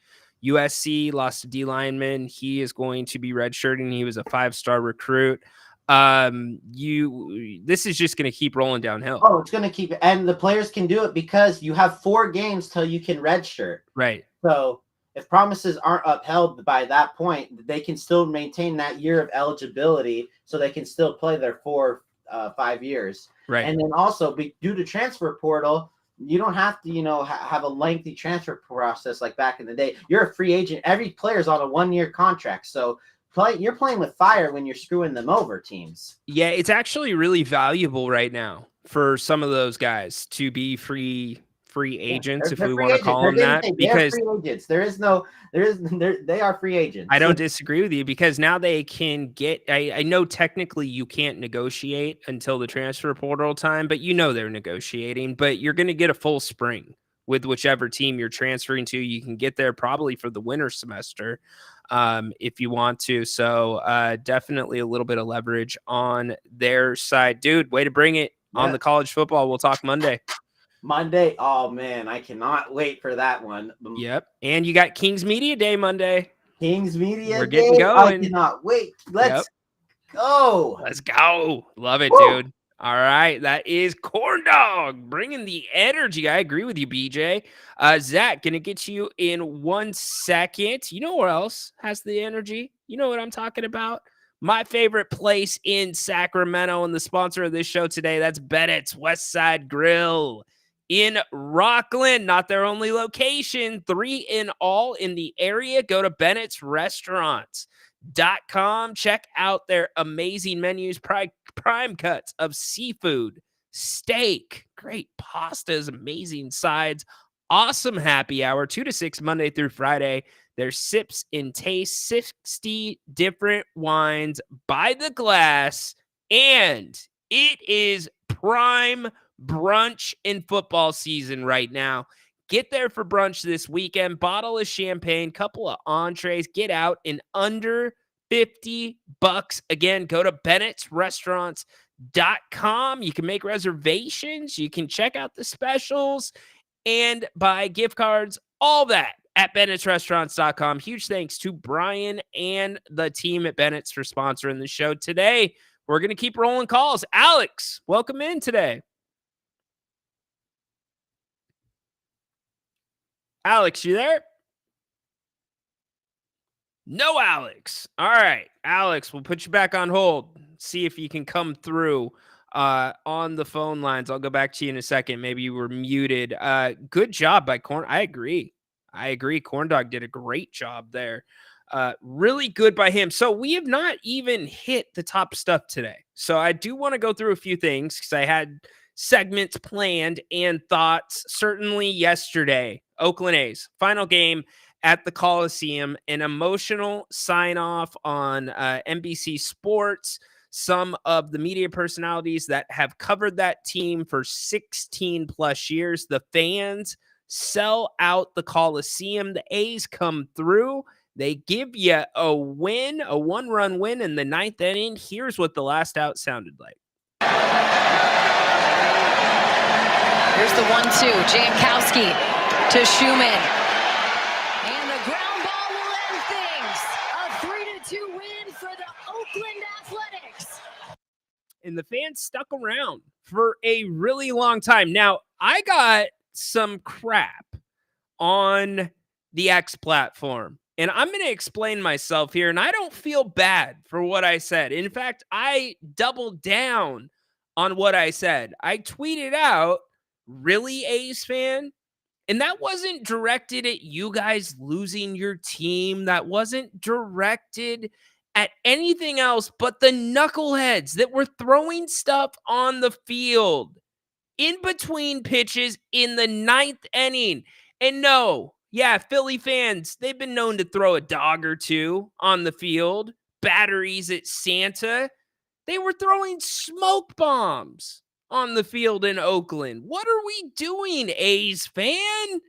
USC lost a D lineman. He is going to be redshirting. He was a 5-star recruit. This is just going to keep rolling downhill. Oh, it's going to keep, and the players can do it because you have 4 games till you can redshirt. Right. So if promises aren't upheld by that point, they can still maintain that year of eligibility, so they can still play their 5 years. Right. And then also, due to transfer portal, you don't have to, have a lengthy transfer process like back in the day. You're a free agent. Every player's on a 1-year contract, so you're playing with fire when you're screwing them over, teams. Yeah, it's actually really valuable right now for some of those guys to be free free agents, if They're we free want to agents. call them that, They're because free agents. They are free agents. I don't disagree with you, because now they can get, I know technically you can't negotiate until the transfer portal time, but they're negotiating, but you're going to get a full spring with whichever team you're transferring to. You can get there probably for the winter semester if you want to. So definitely a little bit of leverage on their side. Dude, way to bring it on the college football. We'll talk Monday. Monday. Oh man, I cannot wait for that one. Yep. And you got King's Media Day Monday. King's Media We're Day. getting going. I cannot wait. Let's go. Let's go. Love it, dude. All right. That is Corn Dog bringing the energy. I agree with you, BJ. Zach, going to get you in 1 second. You know where else has the energy? You know what I'm talking about? My favorite place in Sacramento, and the sponsor of this show today, that's Bennett's West Side Grill in Rockland. Not their only location, 3 in all in the area. Go to Bennett's Restaurants.com. Check out their amazing menus, prime cuts of seafood, steak, great pastas, amazing sides, awesome happy hour, 2 to 6 Monday through Friday. There's sips and taste, 60 different wines by the glass, and it is prime brunch in football season right now. Get there for brunch this weekend. Bottle of champagne, couple of entrees. Get out in under $50. Again, go to Bennett'sRestaurants.com. You can make reservations. You can check out the specials and buy gift cards, all that at Bennett'sRestaurants.com. Huge thanks to Brian and the team at Bennett's for sponsoring the show today. We're going to keep rolling calls. Alex, welcome in today. Alex, you there? No, Alex. All right, Alex, we'll put you back on hold. See if you can come through on the phone lines. I'll go back to you in a second. Maybe you were muted. Good job by Corn. I agree. Corn Dog did a great job there. Really good by him. So we have not even hit the top stuff today. So I do want to go through a few things because I had segments planned and thoughts. Certainly yesterday, Oakland A's final game at the Coliseum, an emotional sign-off on NBC Sports. Some of the media personalities that have covered that team for 16 plus years. The fans sell out the Coliseum. The A's come through. They give you a win, a one-run win in the 9th inning. Here's what the last out sounded like. Here's the 1-2. Jankowski to Schumann. And the ground ball will end things. A 3-2 win for the Oakland Athletics. And the fans stuck around for a really long time. Now, I got some crap on the X platform, and I'm going to explain myself here, and I don't feel bad for what I said. In fact, I doubled down on what I said. I tweeted out, "Really, A's fan?" And that wasn't directed at you guys losing your team. That wasn't directed at anything else but the knuckleheads that were throwing stuff on the field in between pitches in the 9th inning. And no, yeah, Philly fans, they've been known to throw a dog or two on the field, batteries at Santa. They were throwing smoke bombs on the field in Oakland. What are we doing, A's fan?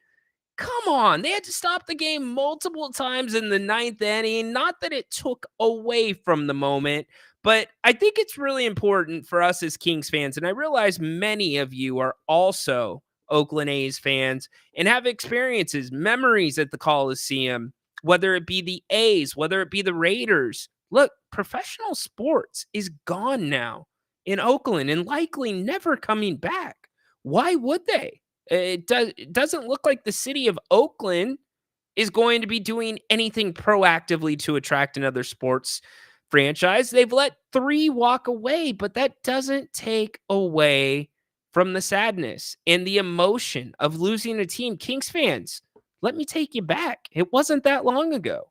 Come on. They had to stop the game multiple times in the 9th inning. Not that it took away from the moment, but I think it's really important for us as Kings fans, and I realize many of you are also Oakland A's fans and have experiences, memories at the Coliseum, whether it be the A's, whether it be the Raiders. Look, professional sports is gone now in Oakland and likely never coming back. Why would they? It doesn't look like the city of Oakland is going to be doing anything proactively to attract another sports franchise. They've let 3 walk away, but that doesn't take away from the sadness and the emotion of losing a team. Kings fans, let me take you back. It wasn't that long ago.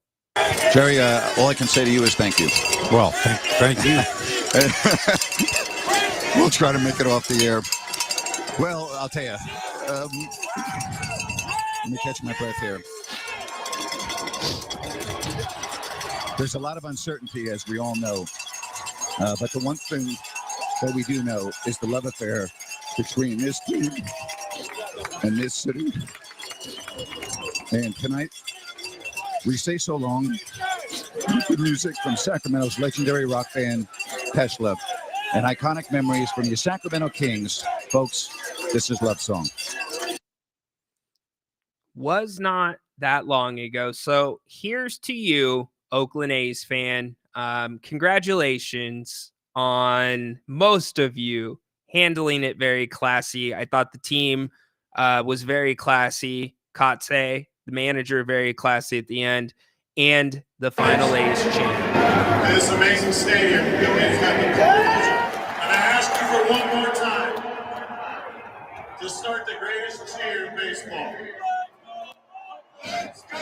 Jerry, all I can say to you is thank you. Well, thank you. We'll try to make it off the air. Well, I'll tell you, Let me catch my breath here. There's a lot of uncertainty, as we all know. But the one thing that we do know is the love affair between this team and this city. And tonight, we say so long. The music from Sacramento's legendary rock band, Tesla, and iconic memories from the Sacramento Kings. Folks, this is Love Song. Was not that long ago. So here's to you, Oakland A's fan. Congratulations on most of you handling it very classy. I thought the team was very classy. Kotze, the manager, very classy at the end. And the final A's chant. This amazing stadium, the A's got the coverage. And I ask you for one more time to start the greatest cheer in baseball. Let's go!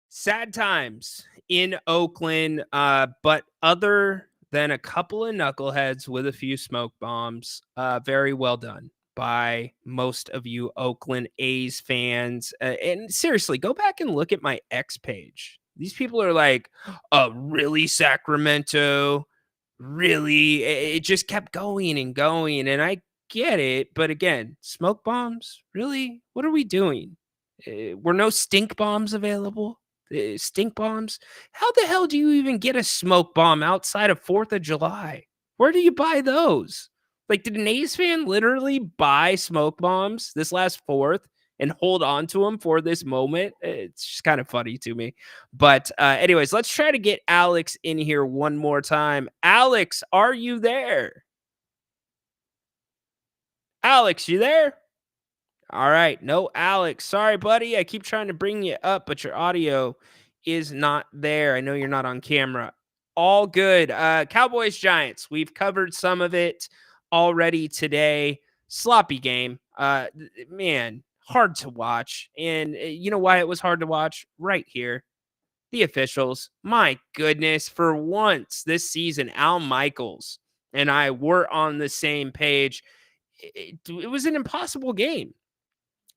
Sad times in Oakland, but other than a couple of knuckleheads with a few smoke bombs, very well done by most of you Oakland A's fans. And seriously, go back and look at my X page. These people are like, really, Sacramento? Really? It just kept going and going. And I get it. But again, smoke bombs? Really? What are we doing? Were no stink bombs available? Stink bombs? How the hell do you even get a smoke bomb outside of 4th of July? Where do you buy those? Like, did an A's fan literally buy smoke bombs this last 4th and hold on to them for this moment? It's just kind of funny to me. But anyways, let's try to get Alex in here one more time. Alex, are you there? Alex, you there? All right. No, Alex. Sorry, buddy. I keep trying to bring you up, but your audio is not there. I know you're not on camera. All good. Cowboys, Giants. We've covered some of it already today. Sloppy game. Man, hard to watch. And you know why it was hard to watch? Right here. The officials. My goodness. For once this season, Al Michaels and I were on the same page. It was an impossible game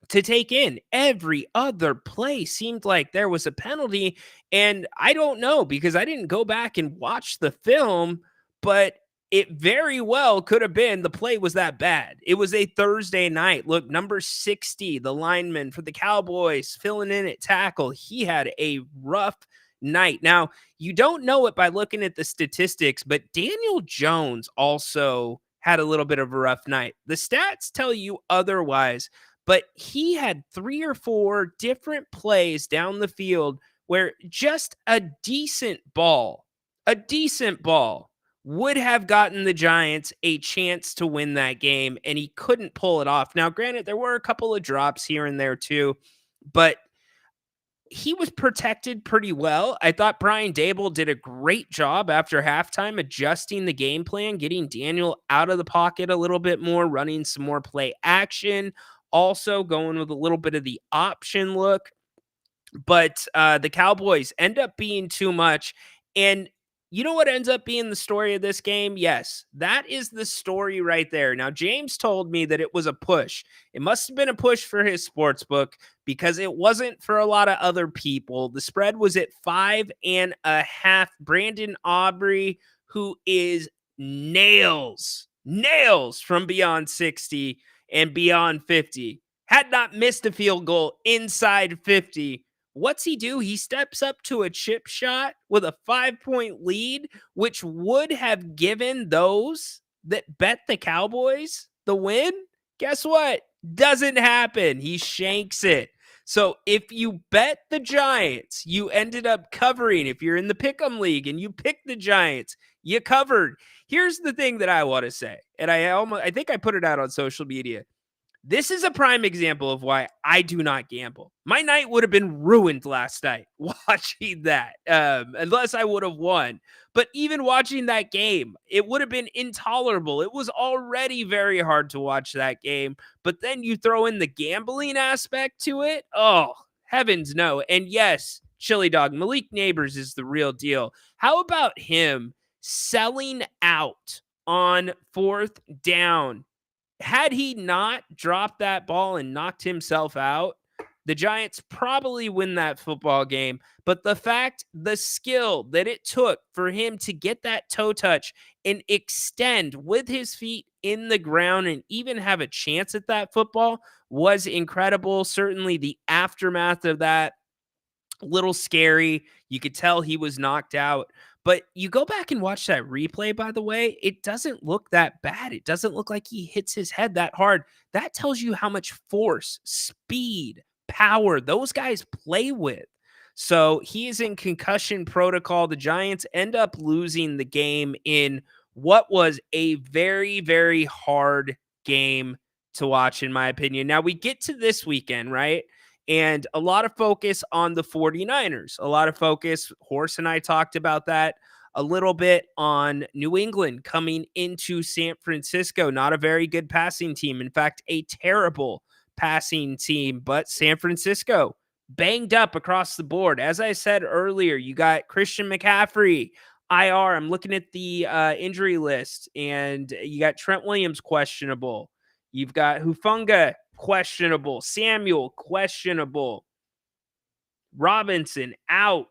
to take in. Every other play seemed like there was a penalty. And I don't know because I didn't go back and watch the film, but it very well could have been the play was that bad. It was a Thursday night. Look, number 60, the lineman for the Cowboys, filling in at tackle. He had a rough night. Now, you don't know it by looking at the statistics, but Daniel Jones also had a little bit of a rough night. The stats tell you otherwise. But he had 3 or 4 different plays down the field where just a decent ball would have gotten the Giants a chance to win that game, and he couldn't pull it off. Now, granted, there were a couple of drops here and there too, but he was protected pretty well. I thought Brian Dable did a great job after halftime adjusting the game plan, getting Daniel out of the pocket a little bit more, running some more play action. Also going with a little bit of the option look, but the Cowboys end up being too much. And you know what ends up being the story of this game? Yes, that is the story right there. Now, James told me that it was a push. It must have been a push for his sports book because it wasn't for a lot of other people. The spread was at 5.5. Brandon Aubrey, who is nails from beyond 60 and beyond 50, had not missed a field goal inside 50. What's he do? He steps up to a chip shot with a 5-point lead, which would have given those that bet the Cowboys the win. Guess what? Doesn't happen. He shanks it. So if you bet the Giants, you ended up covering. If you're in the Pick'em League and you picked the Giants, you covered. Here's the thing that I want to say, and I think I put it out on social media. This is a prime example of why I do not gamble. My night would have been ruined last night watching that, unless I would have won. But even watching that game, it would have been intolerable. It was already very hard to watch that game. But then you throw in the gambling aspect to it. Oh, heavens no. And yes, Chili Dog, Malik Neighbors is the real deal. How about him selling out on 4th down? Had he not dropped that ball and knocked himself out, the Giants probably win that football game. But the skill that it took for him to get that toe touch and extend with his feet in the ground and even have a chance at that football was incredible. Certainly the aftermath of that, a little scary. You could tell he was knocked out. But you go back and watch that replay, by the way, it doesn't look that bad. It doesn't look like he hits his head that hard. That tells you how much force, speed, power those guys play with. So he is in concussion protocol. The Giants end up losing the game in what was a very, very hard game to watch, in my opinion. Now we get to this weekend, right? And a lot of focus on the 49ers. A lot of focus, Horse and I talked about that a little bit, on New England coming into San Francisco. Not a very good passing team. In fact, a terrible passing team. But San Francisco banged up across the board. As I said earlier, you got Christian McCaffrey, IR. I'm looking at the injury list, and you got Trent Williams questionable. You've got Hufunga questionable, Samuel questionable, Robinson out,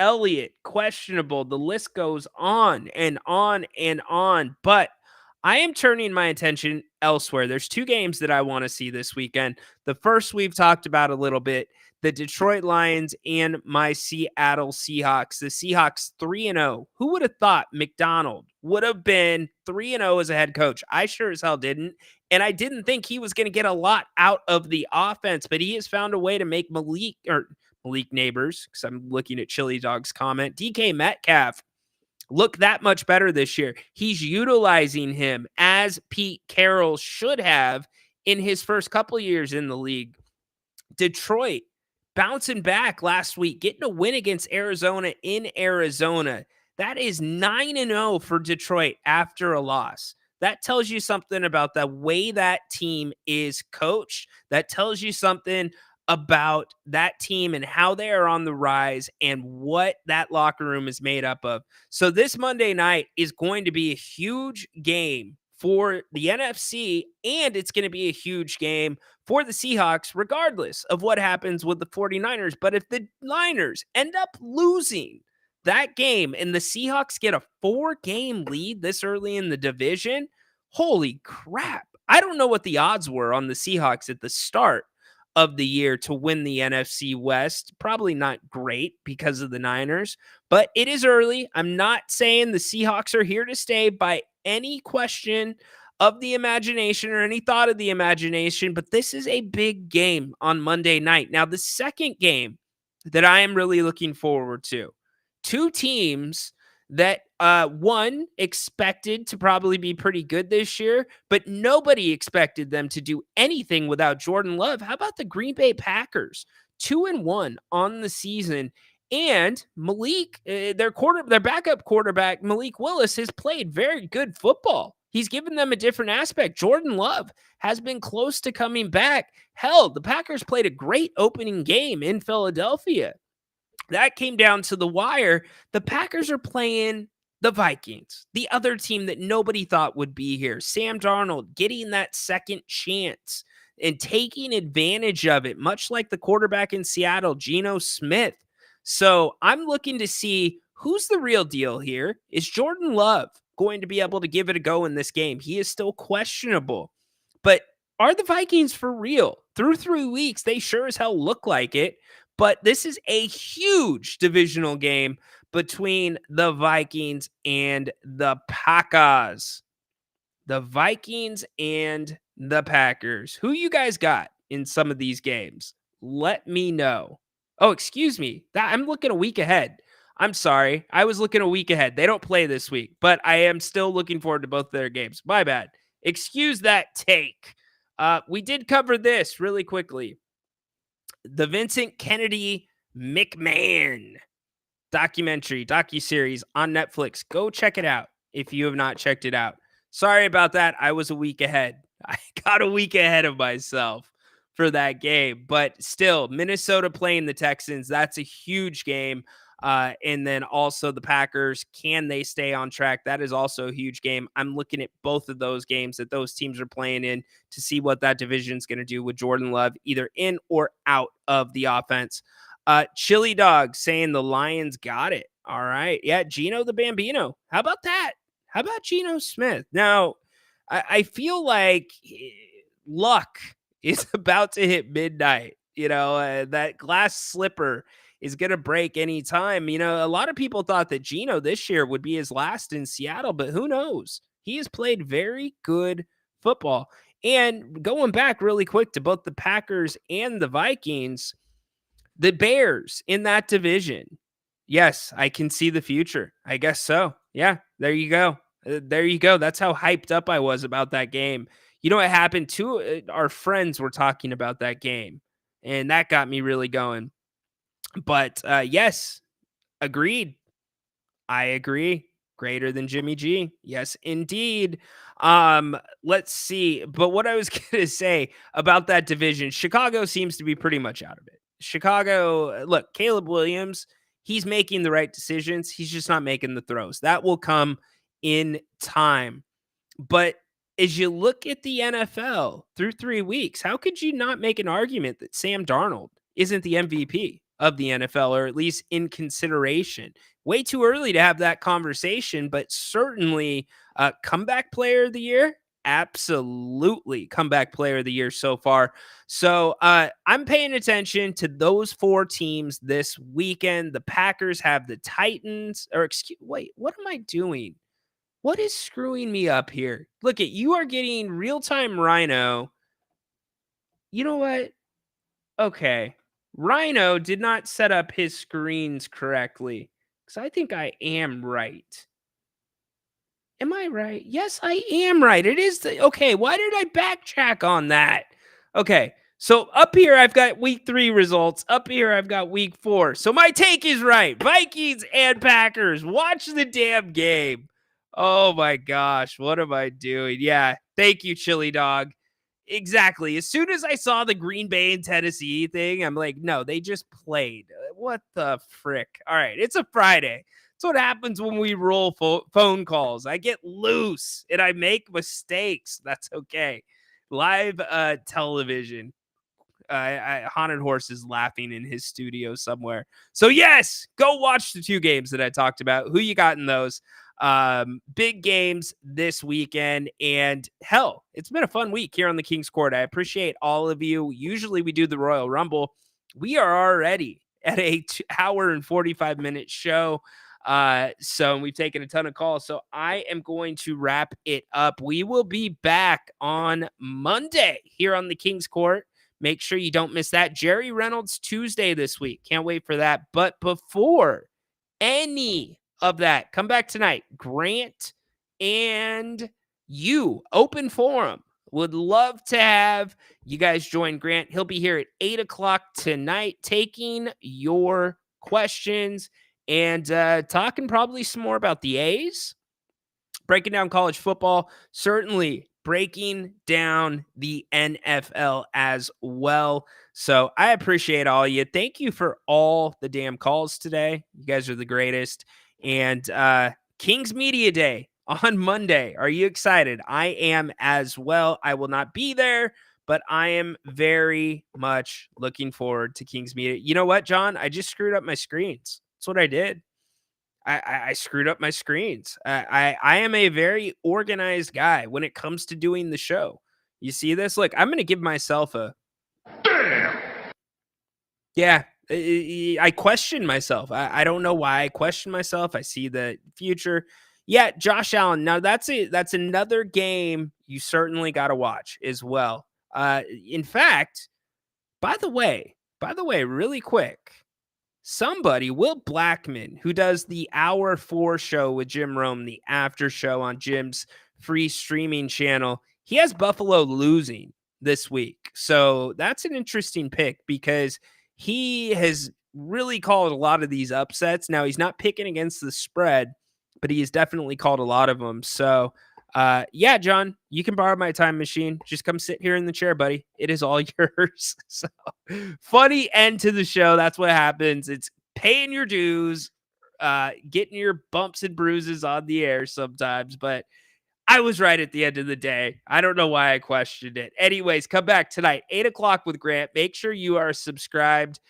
Elliott questionable. The list goes on and on and on. But I am turning my attention elsewhere. There's 2 games that I want to see this weekend. The first we've talked about a little bit, the Detroit Lions and my Seattle Seahawks. The Seahawks 3-0. Who would have thought McDonald would have been 3-0 as a head coach? I sure as hell didn't. And I didn't think he was going to get a lot out of the offense, but he has found a way to make Malik Neighbors, because I'm looking at Chili Dog's comment, DK Metcalf, look that much better this year. He's utilizing him as Pete Carroll should have in his first couple years in the league. Detroit bouncing back last week, getting a win against Arizona in Arizona. That is 9-0 for Detroit after a loss. That tells you something about the way that team is coached. That tells you something about that team and how they are on the rise and what that locker room is made up of. So this Monday night is going to be a huge game for the NFC, and it's going to be a huge game for the Seahawks, regardless of what happens with the 49ers. But if the Niners end up losing that game and the Seahawks get a 4-game lead this early in the division, holy crap. I don't know what the odds were on the Seahawks at the start of the year to win the NFC West. Probably not great because of the Niners, but it is early. I'm not saying the Seahawks are here to stay by any question of the imagination or any thought of the imagination, but this is a big game on Monday night. Now, the second game that I am really looking forward to, 2 teams that one expected to probably be pretty good this year, but nobody expected them to do anything without Jordan Love. How about the Green Bay Packers? 2-1 on the season. And Malik, their backup quarterback, Malik Willis, has played very good football. He's given them a different aspect. Jordan Love has been close to coming back. Hell, the Packers played a great opening game in Philadelphia. That came down to the wire. The Packers are playing the Vikings, the other team that nobody thought would be here. Sam Darnold getting that second chance and taking advantage of it, much like the quarterback in Seattle, Geno Smith. So I'm looking to see who's the real deal here. Is Jordan Love going to be able to give it a go in this game? He is still questionable. But are the Vikings for real? Through 3 weeks, they sure as hell look like it. But this is a huge divisional game between the Vikings and the Packers. The Vikings and the Packers. Who you guys got in some of these games? Let me know. Oh, excuse me. I'm looking a week ahead. I'm sorry. I was looking a week ahead. They don't play this week, but I am still looking forward to both their games. My bad. Excuse that take. We did cover this really quickly. The Vincent Kennedy McMahon docuseries on Netflix. Go check it out if you have not checked it out. Sorry about that. I was a week ahead. I got a week ahead of myself for that game. But still, Minnesota playing the Texans, that's a huge game. And then also the Packers, can they stay on track? That is also a huge game. I'm looking at both of those games that those teams are playing in to see what that division is going to do with Jordan Love, either in or out of the offense. Chili Dog saying the Lions got it. All right. Yeah, Geno the Bambino. How about that? How about Geno Smith? Now, I feel like luck is about to hit midnight. That glass slipper is going to break anytime. A lot of people thought that Geno this year would be his last in Seattle, but who knows? He has played very good football. And going back really quick to both the Packers and the Vikings, the Bears in that division. Yes, I can see the future. I guess so. Yeah, there you go. There you go. That's how hyped up I was about that game. You know what happened? Our friends were talking about that game, and that got me really going. But yes, agreed. I agree. Greater than Jimmy G. Yes, indeed. Let's see. But what I was going to say about that division, Chicago seems to be pretty much out of it. Chicago, look, Caleb Williams, he's making the right decisions. He's just not making the throws. That will come in time. But as you look at the NFL through 3 weeks, how could you not make an argument that Sam Darnold isn't the MVP of the NFL, or at least in consideration? Way too early to have that conversation, but certainly comeback player of the year. Absolutely comeback player of the year so far. So I'm paying attention to those 4 teams this weekend. The Packers have the Titans, wait, what am I doing? What is screwing me up here? Look, you are getting real-time Rhino. You know what? Okay. Rhino did not set up his screens correctly, because I think I am right. Am I right? Yes, I am right. It is okay. Why did I backtrack on that? Okay. So up here, I've got week 3 results. Up here, I've got week 4. So my take is right. Vikings and Packers. Watch the damn game. Oh my gosh. What am I doing? Yeah. Thank you, Chili Dog. Exactly. As soon as I saw the Green Bay and Tennessee thing, I'm like, no, they just played. What the frick? All right. It's a Friday. That's what happens when we roll phone calls. I get loose and I make mistakes. That's okay. Live television. Haunted Horse is laughing in his studio somewhere. So yes, go watch the 2 games that I talked about. Who you got in those? Big games this weekend, and hell, it's been a fun week here on the King's Court. I appreciate all of you. Usually we do the Royal Rumble. We are already at a 2-hour and 45-minute show. So we've taken a ton of calls. So I am going to wrap it up. We will be back on Monday here on the King's Court. Make sure you don't miss that. Jerry Reynolds Tuesday this week. Can't wait for that. But before any of that, come back tonight. Grant and you, open forum. Would love to have you guys join Grant. He'll be here at 8 o'clock tonight taking your questions and talking probably some more about the A's, breaking down college football, certainly breaking down the NFL as well. So I appreciate all of you. Thank you for all the damn calls today. You guys are the greatest. And King's Media Day on Monday. Are you excited? I am as well. I will not be there, but I am very much looking forward to King's Media. You know what, John? I just screwed up my screens. That's what I did. I screwed up my screens. I am a very organized guy when it comes to doing the show. You see this? Look, I'm going to give myself a damn. Yeah, I question myself. I don't know why I question myself. I see the future. Yeah, Josh Allen. Now that's another game you certainly got to watch as well. In fact, by the way, really quick. Somebody, Will Blackman, who does the Hour 4 show with Jim Rome, the after show on Jim's free streaming channel, he has Buffalo losing this week. So that's an interesting pick because he has really called a lot of these upsets. Now, he's not picking against the spread, but he has definitely called a lot of them. So, yeah, John, you can borrow my time machine. Just come sit here in the chair, buddy. It is all yours. So, funny end to the show. That's what happens. It's paying your dues, getting your bumps and bruises on the air sometimes, but I was right at the end of the day. I don't know why I questioned it. Anyways, come back tonight, 8 o'clock with Grant. Make sure you are subscribed.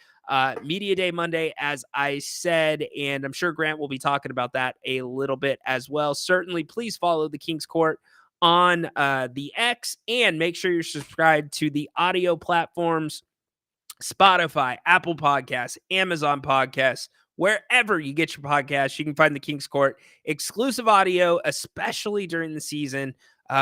Media Day Monday, as I said, and I'm sure Grant will be talking about that a little bit as well. Certainly, please follow the King's Court on the X and make sure you're subscribed to the audio platforms, Spotify, Apple Podcasts, Amazon Podcasts, wherever you get your podcasts. You can find the King's Court exclusive audio, especially during the season.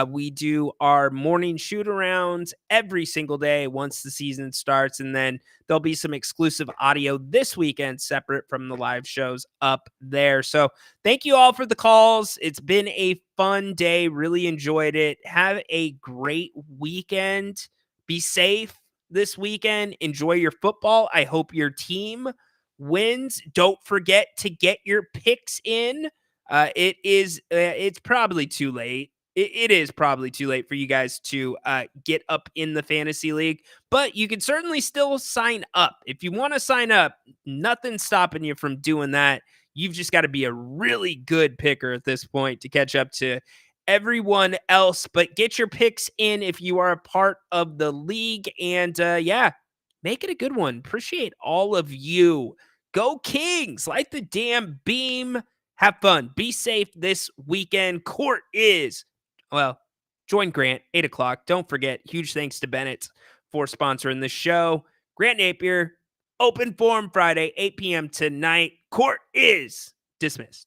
We do our morning shoot-arounds every single day once the season starts, and then there'll be some exclusive audio this weekend separate from the live shows up there. So thank you all for the calls. It's been a fun day. Really enjoyed it. Have a great weekend. Be safe this weekend. Enjoy your football. I hope your team wins. Don't forget to get your picks in. It's probably too late. It is probably too late for you guys to get up in the fantasy league, but you can certainly still sign up. If you want to sign up, nothing's stopping you from doing that. You've just got to be a really good picker at this point to catch up to everyone else, but get your picks in if you are a part of the league. And yeah, make it a good one. Appreciate all of you. Go Kings, light the damn beam. Have fun. Be safe this weekend. Court is, well, join Grant, 8 o'clock. Don't forget, huge thanks to Bennett for sponsoring the show. Grant Napier, Open Forum Friday, 8 p.m. tonight. Court is dismissed.